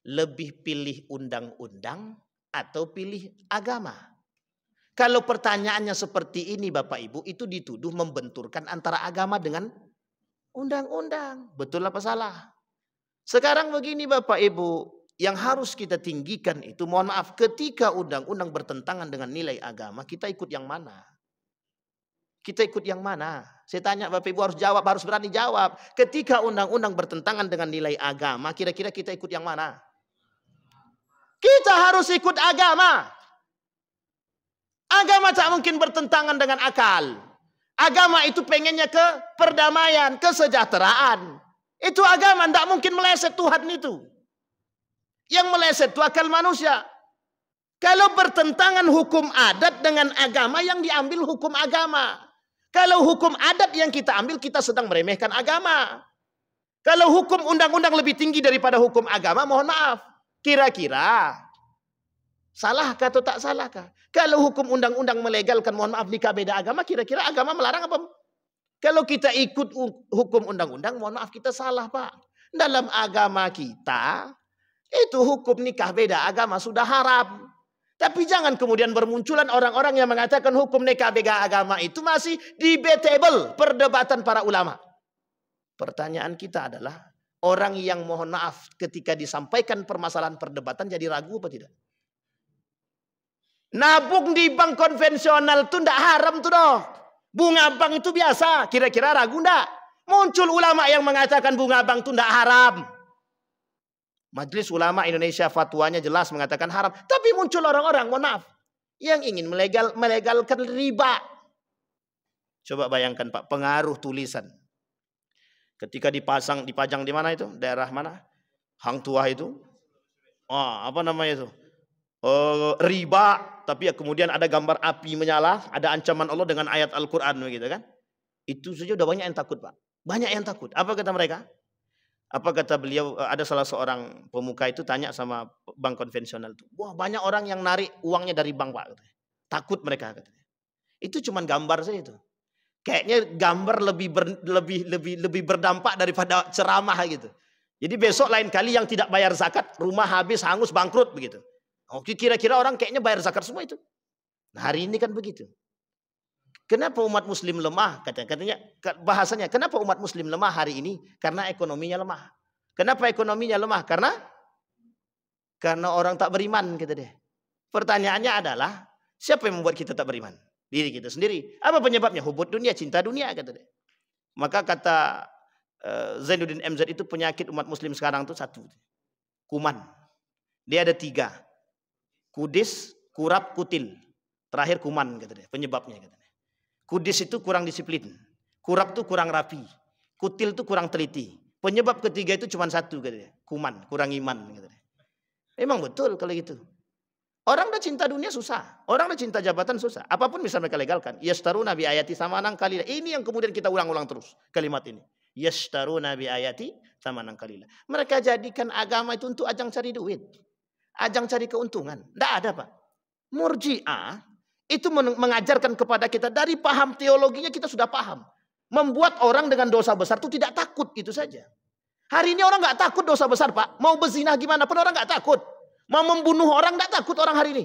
lebih pilih undang-undang atau pilih agama? Kalau pertanyaannya seperti ini Bapak Ibu, itu dituduh membenturkan antara agama dengan undang-undang. Betul apa salah? Sekarang begini Bapak Ibu, yang harus kita tinggikan itu, mohon maaf, ketika undang-undang bertentangan dengan nilai agama, kita ikut yang mana? Kita ikut yang mana? Saya tanya Bapak Ibu harus jawab, harus berani jawab. Ketika undang-undang bertentangan dengan nilai agama, kira-kira kita ikut yang mana? Kita harus ikut agama. Agama tak mungkin bertentangan dengan akal. Agama itu pengennya ke perdamaian, kesejahteraan. Itu agama, tidak mungkin meleset Tuhan itu. Yang meleset itu akal manusia. Kalau bertentangan hukum adat dengan agama, yang diambil hukum agama. Kalau hukum adat yang kita ambil, kita sedang meremehkan agama. Kalau hukum undang-undang lebih tinggi daripada hukum agama, mohon maaf. Kira-kira salahkah atau tak salahkah? Kalau hukum undang-undang melegalkan, mohon maaf, nikah beda agama, kira-kira agama melarang apa? Kalau kita ikut hukum undang-undang, mohon maaf, kita salah Pak. Dalam agama kita, itu hukum nikah beda agama sudah haram. Tapi jangan kemudian bermunculan orang-orang yang mengatakan hukum nikah beda agama itu masih debatable, perdebatan para ulama. Pertanyaan kita adalah, orang yang mohon maaf ketika disampaikan permasalahan perdebatan jadi ragu apa tidak? Nabung di bank konvensional itu tidak haram tuh dong. Bunga bank itu biasa, kira-kira ragu enggak? Muncul ulama yang mengatakan bunga bank itu tidak haram. Majelis Ulama Indonesia fatwanya jelas mengatakan haram. Tapi muncul orang-orang, mohon maaf, yang ingin melegalkan riba. Coba bayangkan Pak, pengaruh tulisan. Ketika dipajang di mana itu? Daerah mana? Hang Tuah itu. Apa namanya itu? Riba, tapi ya kemudian ada gambar api menyala, ada ancaman Allah dengan ayat Al-Quran begitu kan? Itu saja udah banyak yang takut Pak. Banyak yang takut. Apa kata mereka? Apa kata beliau? Ada salah seorang pemuka itu tanya sama bank konvensional itu. Wah, banyak orang yang narik uangnya dari bank Pak. Takut mereka katanya. Itu cuma gambar saja itu. Kayaknya gambar lebih berdampak daripada ceramah gitu. Jadi besok lain kali yang tidak bayar zakat, rumah habis, hangus, bangkrut begitu. Oh, kira-kira orang kayaknya bayar zakat semua itu. Nah, hari ini kan begitu. Kenapa umat muslim lemah? Katanya bahasanya, kenapa umat muslim lemah hari ini? Karena ekonominya lemah. Kenapa ekonominya lemah? Karena orang tak beriman, kata dia. Pertanyaannya adalah, siapa yang membuat kita tak beriman? Diri kita sendiri. Apa penyebabnya? Hubud dunia, cinta dunia, kata dia. Maka kata Zainuddin MZ itu penyakit umat muslim sekarang itu satu. Kuman. Dia ada 3. Kudis, kurap, kutil. Terakhir kuman, kata dia. Penyebabnya, kata dia. Kudis itu kurang disiplin. Kurap itu kurang rapi. Kutil itu kurang teliti. Penyebab ketiga itu cuma satu, kata dia. Kuman, kurang iman, kata dia. Memang betul kalau gitu. Orang udah cinta dunia susah. Orang udah cinta jabatan susah. Apapun bisa mereka legalkan. Yashtaruna bi ayati samanan qalila. Ini yang kemudian kita ulang-ulang terus kalimat ini. Yashtaruna bi ayati samanan qalila. Mereka jadikan agama itu untuk ajang cari duit. Ajang cari keuntungan. Tidak ada, Pak. Murji'ah itu mengajarkan kepada kita dari paham teologinya kita sudah paham. Membuat orang dengan dosa besar itu tidak takut, itu saja. Hari ini orang nggak takut dosa besar, Pak. Mau berzinah gimana pun orang nggak takut. Mau membunuh orang nggak takut orang hari ini.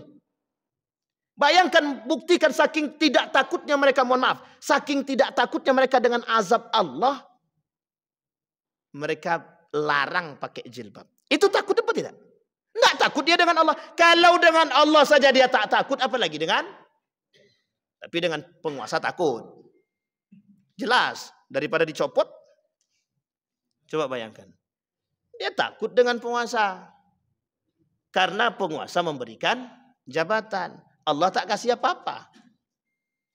Bayangkan, buktikan saking tidak takutnya mereka, mohon maaf, saking tidak takutnya mereka dengan azab Allah, mereka larang pakai jilbab. Itu takut apa tidak? Nggak takut dia dengan Allah. Kalau dengan Allah saja dia tak takut, apalagi dengan? Tapi dengan penguasa takut. Jelas, daripada dicopot. Coba bayangkan. Dia takut dengan penguasa. Karena penguasa memberikan jabatan. Allah tak kasih apa-apa.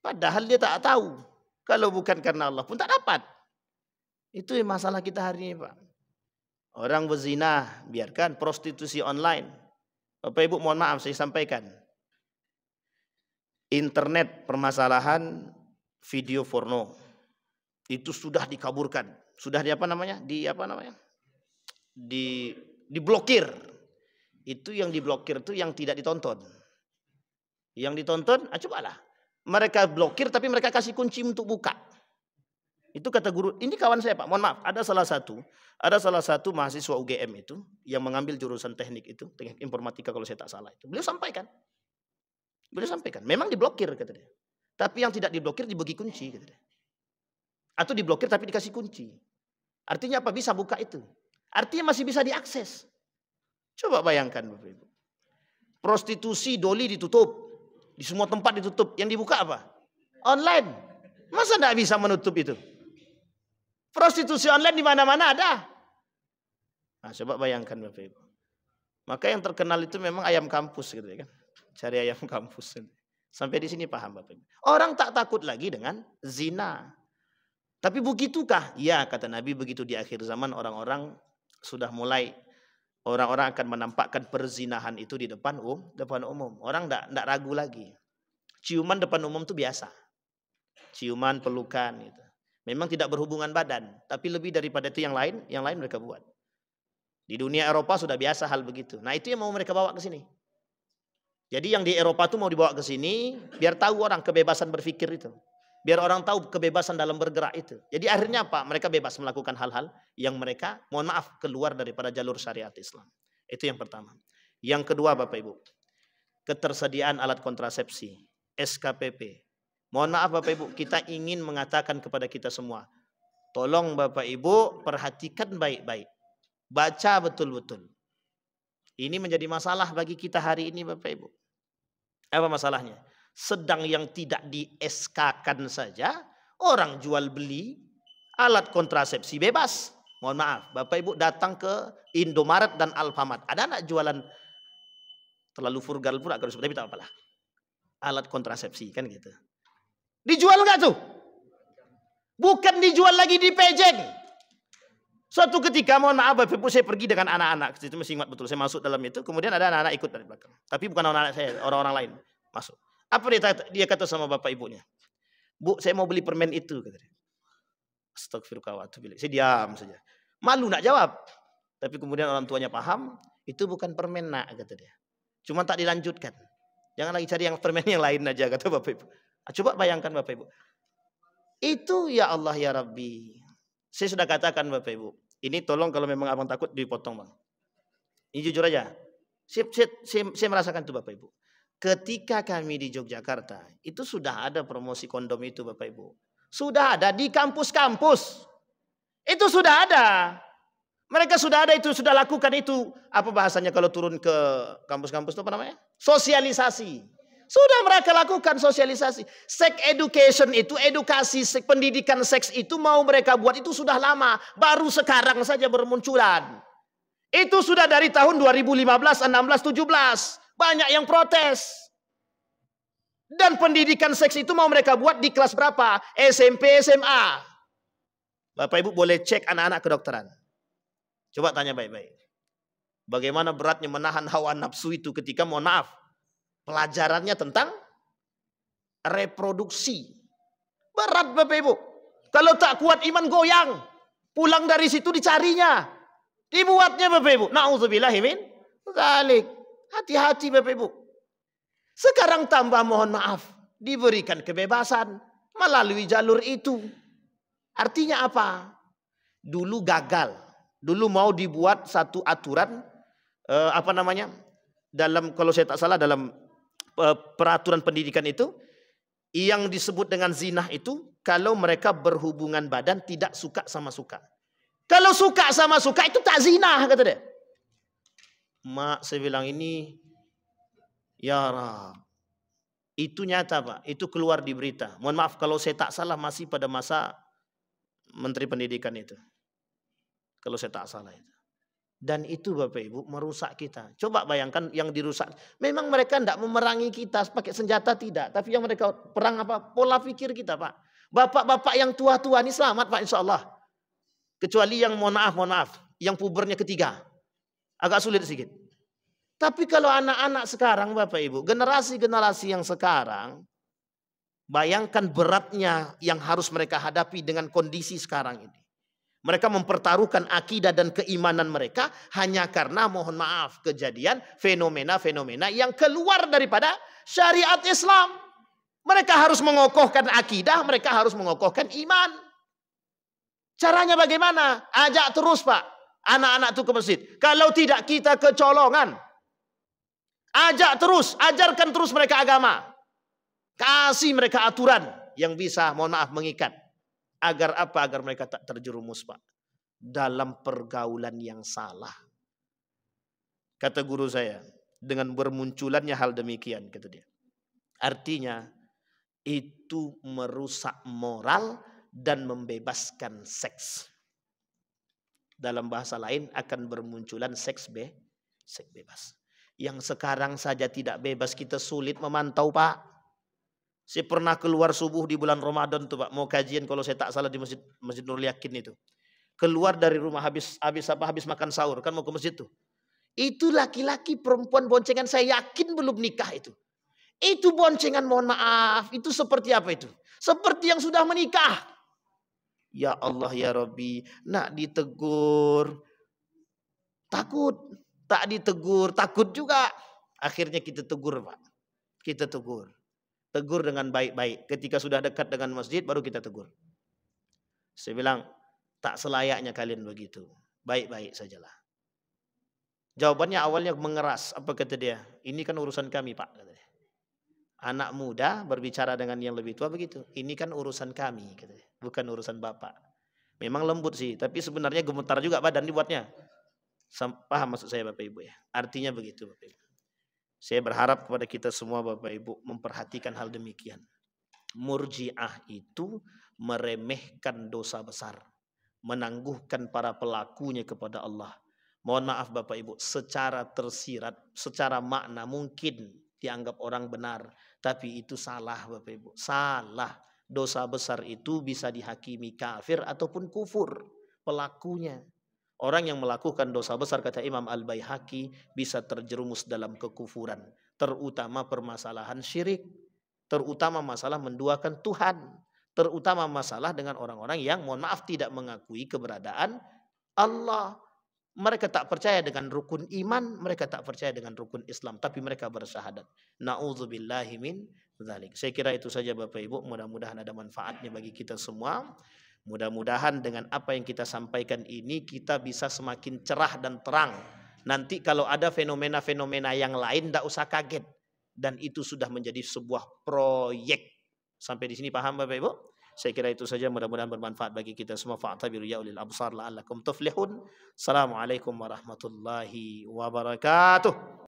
Padahal dia tak tahu. Kalau bukan karena Allah pun tak dapat. Itu masalah kita hari ini, Pak. Orang berzina, biarkan. Prostitusi online. Bapak Ibu mohon maaf saya sampaikan. Internet permasalahan video porno itu sudah dikaburkan, sudah diblokir. Itu yang diblokir itu yang tidak ditonton. Yang ditonton, cobalah. Mereka blokir tapi mereka kasih kunci untuk buka. Itu kata guru, ini kawan saya, Pak, mohon maaf, ada salah satu mahasiswa UGM itu yang mengambil jurusan teknik itu, teknik informatika kalau saya tak salah itu. Beliau sampaikan, memang diblokir, kata dia. Tapi yang tidak diblokir dibagi kunci, kata dia. Atau diblokir tapi dikasih kunci. Artinya apa? Bisa buka itu. Artinya masih bisa diakses. Coba bayangkan, Bapak Ibu. Prostitusi, doli ditutup. Di semua tempat ditutup. Yang dibuka apa? Online. Masa tidak bisa menutup itu? Prostitusi online di mana-mana ada. Nah, coba bayangkan, Bapak Ibu. Maka yang terkenal itu memang ayam kampus, gitu kan? Cari ayam kampus. Sampai di sini paham, Bapak Ibu. Orang tak takut lagi dengan zina. Tapi begitukah? Ya, kata Nabi, begitu di akhir zaman orang-orang sudah mulai, orang-orang akan menampakkan perzinahan itu di depan umum. Orang tidak ragu lagi. Ciuman depan umum itu biasa. Ciuman, pelukan gitu. Memang tidak berhubungan badan, tapi lebih daripada itu yang lain mereka buat. Di dunia Eropa sudah biasa hal begitu. Nah, itu yang mau mereka bawa ke sini. Jadi yang di Eropa itu mau dibawa ke sini biar tahu orang kebebasan berpikir itu. Biar orang tahu kebebasan dalam bergerak itu. Jadi akhirnya apa? Mereka bebas melakukan hal-hal yang mereka, mohon maaf, keluar daripada jalur syariat Islam. Itu yang pertama. Yang kedua, Bapak Ibu, ketersediaan alat kontrasepsi, SKPP. Mohon maaf Bapak Ibu, kita ingin mengatakan kepada kita semua, tolong Bapak Ibu perhatikan baik-baik. Baca betul-betul. Ini menjadi masalah bagi kita hari ini, Bapak Ibu. Apa masalahnya? Sedang yang tidak di SK-kan saja, orang jual beli alat kontrasepsi bebas. Mohon maaf, Bapak Ibu datang ke Indomaret dan Alfamart. Ada anak jualan, terlalu frugal pula kalau tapi tak apalah. Alat kontrasepsi kan gitu. Dijual nggak tuh? Bukan dijual lagi di pejeng. Suatu ketika, mohon maaf Bapak Ibu, saya pergi dengan anak-anak. Itu masih ingat betul, saya masuk dalam itu. Kemudian ada anak-anak ikut dari belakang. Tapi bukan anak-anak saya, orang-orang lain masuk. Apa dia kata sama bapak ibunya? Bu, saya mau beli permen itu, kata dia. Astagfirullah. Saya diam saja. Malu nak jawab. Tapi kemudian orang tuanya paham, itu bukan permen nak, kata dia. Cuma tak dilanjutkan. Jangan lagi cari yang permen yang lain aja, kata bapak ibu. Coba bayangkan Bapak Ibu. Itu ya Allah ya Rabbi. Saya sudah katakan Bapak Ibu. Ini tolong kalau memang abang takut dipotong bang. Ini jujur aja. Saya merasakan itu Bapak Ibu. Ketika kami di Yogyakarta, itu sudah ada promosi kondom itu Bapak Ibu. Sudah ada di kampus-kampus. Itu sudah ada. Mereka sudah ada itu, sudah lakukan itu. Apa bahasanya kalau turun ke kampus-kampus itu apa namanya? Sosialisasi. Sudah mereka lakukan sosialisasi. Sex education itu, edukasi pendidikan seks itu mau mereka buat itu sudah lama. Baru sekarang saja bermunculan. Itu sudah dari tahun 2015, 16, 17. Banyak yang protes. Dan pendidikan seks itu mau mereka buat di kelas berapa? SMP, SMA. Bapak Ibu boleh cek anak-anak kedokteran. Coba tanya baik-baik. Bagaimana beratnya menahan hawa nafsu itu ketika, mohon maaf, pelajarannya tentang reproduksi. Berat Bapak Ibu. Kalau tak kuat iman goyang. Pulang dari situ dicarinya. Dibuatnya Bapak Ibu. Na'udzubillahi min dzalik. Hati-hati Bapak Ibu. Sekarang tambah mohon maaf. Diberikan kebebasan melalui jalur itu. Artinya apa? Dulu gagal. Dulu mau dibuat satu aturan. Apa namanya? Dalam, kalau saya tak salah, dalam peraturan pendidikan itu, yang disebut dengan zinah itu, kalau mereka berhubungan badan tidak suka sama suka. Kalau suka sama suka itu tak zinah, kata dia. Mak, saya bilang ini, ya Rab, itu nyata Pak, itu keluar di berita. Mohon maaf kalau saya tak salah masih pada masa Menteri Pendidikan itu. Kalau saya tak salah itu. Dan itu Bapak Ibu merusak kita. Coba bayangkan yang dirusak. Memang mereka tidak memerangi kita pakai senjata, tidak. Tapi yang mereka perang apa? Pola pikir kita Pak. Bapak-bapak yang tua-tua ini selamat Pak insya Allah. Kecuali yang mohon maaf. Yang pubernya ketiga. Agak sulit sedikit. Tapi kalau anak-anak sekarang Bapak Ibu. Generasi-generasi yang sekarang. Bayangkan beratnya yang harus mereka hadapi dengan kondisi sekarang ini. Mereka mempertaruhkan akidah dan keimanan mereka hanya karena mohon maaf kejadian fenomena-fenomena yang keluar daripada syariat Islam. Mereka harus mengokohkan akidah, mereka harus mengokohkan iman. Caranya bagaimana? Ajak terus Pak anak-anak itu ke masjid. Kalau tidak kita kecolongan. Ajak terus, ajarkan terus mereka agama. Kasih mereka aturan yang bisa mohon maaf mengikat. Agar apa? Agar mereka tak terjerumus Pak. Dalam pergaulan yang salah. Kata guru saya. Dengan bermunculannya hal demikian. Kata dia. Artinya. Itu merusak moral. Dan membebaskan seks. Dalam bahasa lain. Akan bermunculan seks bebas. Yang sekarang saja tidak bebas. Kita sulit memantau Pak. Saya pernah keluar subuh di bulan Ramadan tuh Pak, mau kajian kalau saya tak salah di Masjid Nurul Yakin itu. Keluar dari rumah habis makan sahur kan mau ke masjid tuh. Itu laki-laki perempuan boncengan saya yakin belum nikah itu. Itu boncengan mohon maaf, itu seperti apa itu? Seperti yang sudah menikah. Ya Allah ya Rabbi, nak ditegur. Takut, tak ditegur, takut juga. Akhirnya kita tegur Pak. Kita tegur. Tegur dengan baik-baik. Ketika sudah dekat dengan masjid baru kita tegur. Saya bilang tak selayaknya kalian begitu. Baik-baik sajalah. Jawabannya awalnya mengeras. Apa kata dia? Ini kan urusan kami Pak. Kata dia. Anak muda berbicara dengan yang lebih tua begitu. Ini kan urusan kami. Kata dia. Bukan urusan Bapak. Memang lembut sih. Tapi sebenarnya gemetar juga badan dibuatnya. Paham maksud saya Bapak Ibu ya. Artinya begitu Bapak Ibu. Saya berharap kepada kita semua Bapak Ibu memperhatikan hal demikian. Murji'ah itu meremehkan dosa besar. Menangguhkan para pelakunya kepada Allah. Mohon maaf Bapak Ibu, secara tersirat, secara makna mungkin dianggap orang benar. Tapi itu salah Bapak Ibu. Salah. Dosa besar itu bisa dihakimi kafir ataupun kufur pelakunya. Orang yang melakukan dosa besar kata Imam Al-Baihaqi bisa terjerumus dalam kekufuran. Terutama permasalahan syirik. Terutama masalah menduakan Tuhan. Terutama masalah dengan orang-orang yang mohon maaf tidak mengakui keberadaan Allah. Mereka tak percaya dengan rukun iman. Mereka tak percaya dengan rukun Islam. Tapi mereka bersyahadat. Na'udzubillahi min dzalik. Saya kira itu saja Bapak Ibu, mudah-mudahan ada manfaatnya bagi kita semua. Mudah-mudahan dengan apa yang kita sampaikan ini kita bisa semakin cerah dan terang. Nanti kalau ada fenomena-fenomena yang lain tidak usah kaget, dan itu sudah menjadi sebuah proyek. Sampai di sini paham Bapak Ibu? Saya kira itu saja, mudah-mudahan bermanfaat bagi kita semua. Fa'tabiru ya ulil absar la'allakum tuflihun. Assalamualaikum warahmatullahi wabarakatuh.